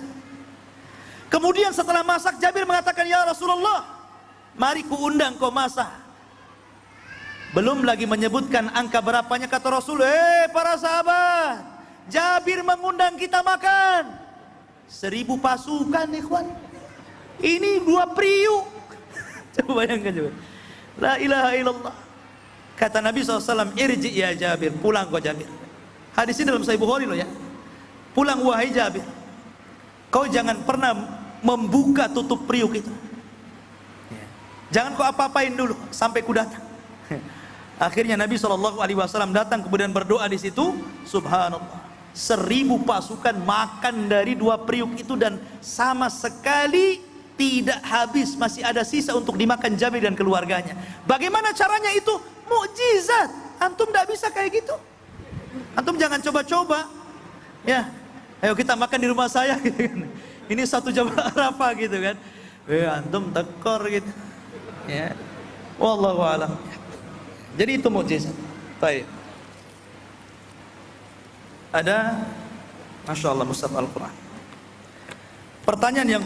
Kemudian setelah masak, Jabir mengatakan, ya Rasulullah, mari ku undang kau masak. Belum lagi menyebutkan angka berapanya, kata Rasul, para sahabat, Jabir mengundang kita makan 1000 pasukan, ikhwan. Ini 2 priuk. Coba bayangkan juga. La ilaha illallah. Kata Nabi SAW, irji ya Jabir, pulang kau Jabir. Hadis ini dalam Sahih Bukhari loh ya. Pulang wahai Jabir, kau jangan pernah membuka tutup priuk itu. Jangan kau apa-apain dulu sampai ku datang. Akhirnya Nabi SAW datang, kemudian berdoa di situ. Subhanallah, 1000 pasukan makan dari 2 priuk itu, dan sama sekali tidak habis, masih ada sisa untuk dimakan Jabir dan keluarganya. Bagaimana caranya itu? Mukjizat. Antum tidak bisa kayak gitu. Antum jangan coba-coba. Ya, ayo kita makan di rumah saya gitu kan. Ini 1 Jabal Arafah gitu kan. Antum tekor gitu. Ya. Wallahu a'lam. Jadi itu mukjizat. Baik. Ada, Masya Allah, Mushaf Al-Quran. Pertanyaan yang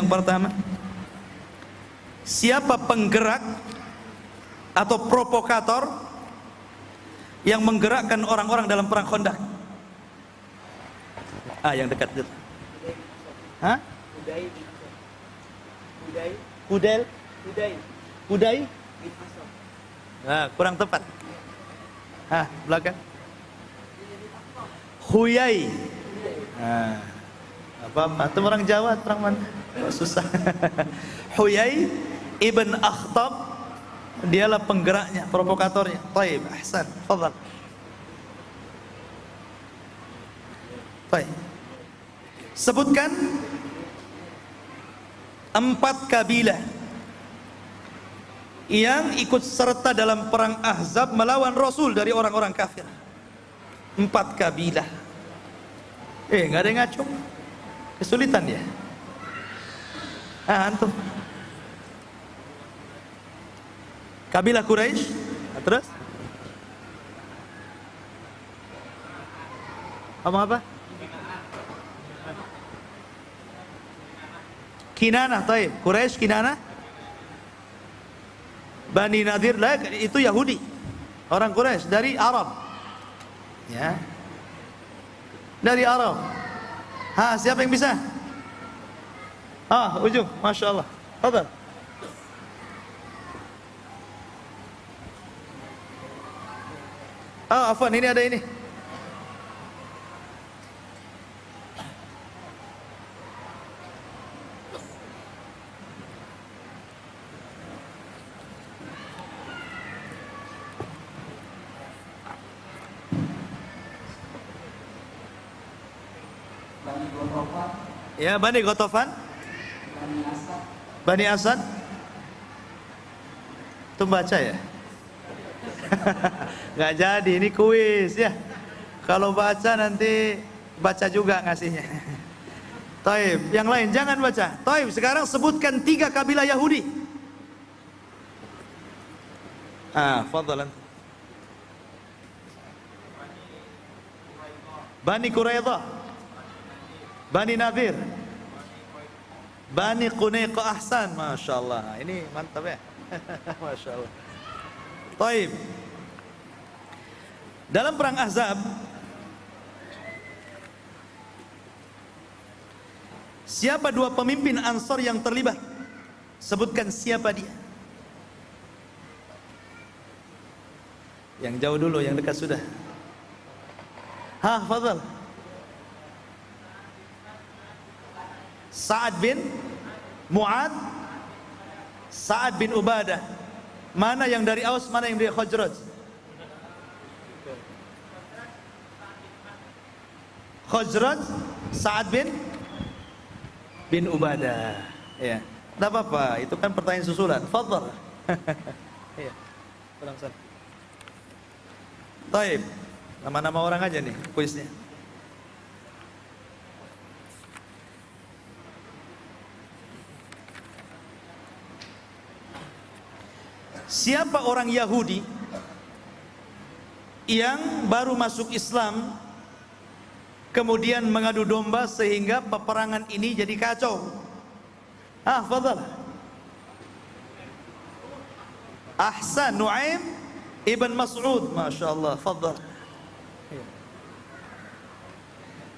pertama. Siapa penggerak atau provokator yang menggerakkan orang-orang dalam perang Khandaq? Yang dekat itu. Uday. Kurang tepat. Belakang. Huyai. Apa-apa, itu orang Jawa, orang mana? Susah. Huyai ibn Akhtab, dialah penggeraknya, provokatornya. Taib, ahsan, fadhal. Baik. Sebutkan 4 kabilah yang ikut serta dalam perang Ahzab melawan Rasul dari orang-orang kafir. 4 kabilah. Nggak ada yang ngaco. Kesulitan ya. Antum. Kabilah Quraisy. Terus? Apa? Kinanah, taib. Quraisy, Kinanah. Bani Nadir, itu Yahudi. Orang Quraisy dari Arab. Ya. Dari Arab. Siapa yang bisa? Ujung, Masya Allah. Fadal. Afwan, ini ada ini. Ya, Bani Ghatafan, Bani Asad. Itu baca ya? Nggak jadi, ini kuis ya. Kalau baca nanti baca juga ngasihnya. Taib, yang lain jangan baca. Taib, sekarang sebutkan 3 kabilah Yahudi. Fadhalan. Bani Quraidah, Bani Nadir, Bani Qunaiqah. Ahsan, Masya Allah. Ini mantap ya. Masya Allah. Taib. Dalam perang Ahzab, siapa 2 pemimpin Ansor yang terlibat? Sebutkan siapa dia. Yang jauh dulu, yang dekat sudah. Fadhal. Sa'ad bin Mu'ad, Sa'ad bin Ubadah. Mana yang dari Aus, mana yang dari Khazraj? Khazraj, Sa'ad bin Ubadah. Ya, tidak apa-apa, itu kan pertanyaan susulan. Fadhal. Iya, pulang sana. Taib, nama-nama orang aja nih kuisnya. Siapa orang Yahudi yang baru masuk Islam kemudian mengadu domba sehingga peperangan ini jadi kacau? Fadhal. Ahsan, Nu'aim Ibn Mas'ud. Masya Allah. Fadhal.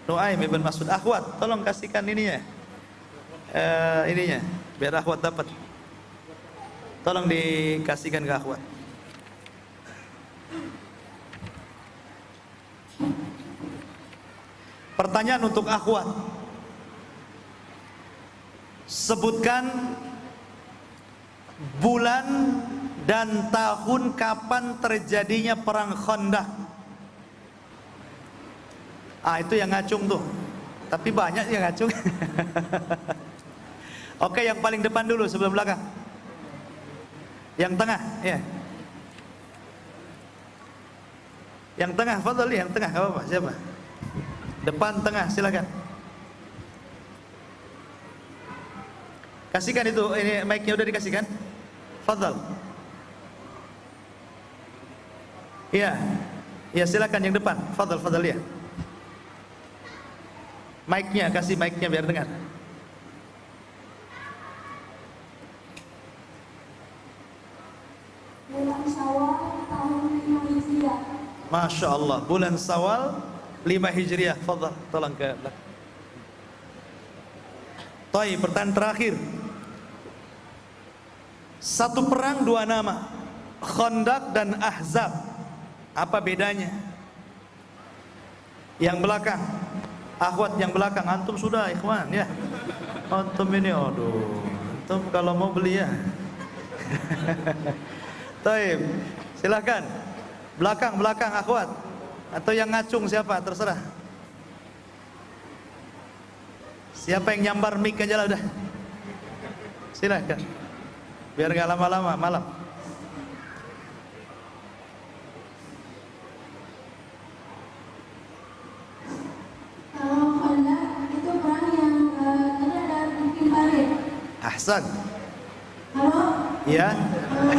Nu'aim Ibn Mas'ud. Akhwat, tolong kasihkan ininya, ininya biar akhwat dapat. Tolong dikasihkan ke akhwat. Pertanyaan untuk akhwat. Sebutkan bulan dan tahun kapan terjadinya perang Khandaq. Itu yang ngacung tuh. Tapi banyak yang ngacung. Oke, yang paling depan dulu sebelum belakang. Yang tengah, ya. Yang tengah, fadhal, yang tengah, enggak apa-apa, siapa? Depan, tengah, silakan. Kasihkan itu, ini mic-nya udah dikasihkan? Fadhal. Iya. Ya, silakan yang depan. Fadhal, fadhal ya. Mic-nya, kasih mic-nya biar dengar. Bulan Syawal tahun 5 Hijriah. Masya Allah, bulan Syawal 5 Hijriah. Fadhal, tolong ke belakang. Taib, pertanyaan terakhir. Satu perang 2 nama, Khandaq dan Ahzab. Apa bedanya? Yang belakang, akhwat yang belakang, antum sudah ikhwan ya. Antum ini, aduh, antum kalau mau beli ya. Taib, silakan. Belakang akhwat. Atau yang ngacung siapa, terserah. Siapa yang nyambar mic aja lah udah. Silakan. Biar gak lama-lama malam. Kalau Khandaq itu perang yang tadi ada Bukit Barit. Ahsan. Kalau Ya. karena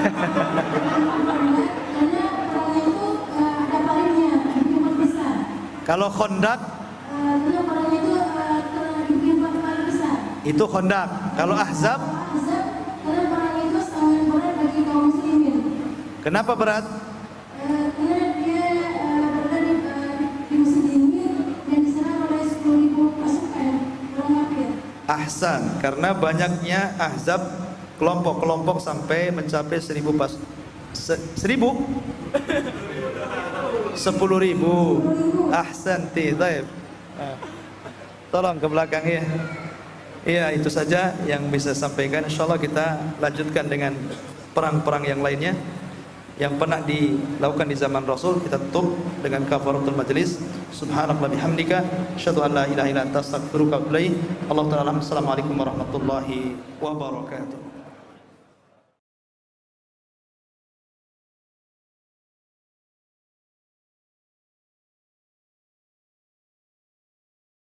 perangnya itu ada paritnya, Bukit besar. Kalau Khandaq Karena perangnya itu Bukit paling besar. itu Khandaq. Kalau Ahzab, Ahzab, karena perang itu sangat berat bagi kaum muslimin. kenapa berat? Karena dia berada di musim dingin dan diserang oleh 10.000 pasukan orang kafir. Ahsan, karena banyaknya Ahzab, kelompok-kelompok sampai mencapai 1000 pas. 1000? 10.000. Ahsan, taib. Tolong ke belakang ya. Iya, itu saja yang bisa sampaikan. Insyaallah kita lanjutkan dengan perang-perang yang lainnya. yang pernah dilakukan di zaman Rasul, kita tutup dengan kafaratul majlis. Subhanallahi bihamdika, asyhadu an la ilaha illa anta, astaghfiruka wa atubu ilaik. Allahu ta'ala. Assalamualaikum warahmatullahi wabarakatuh.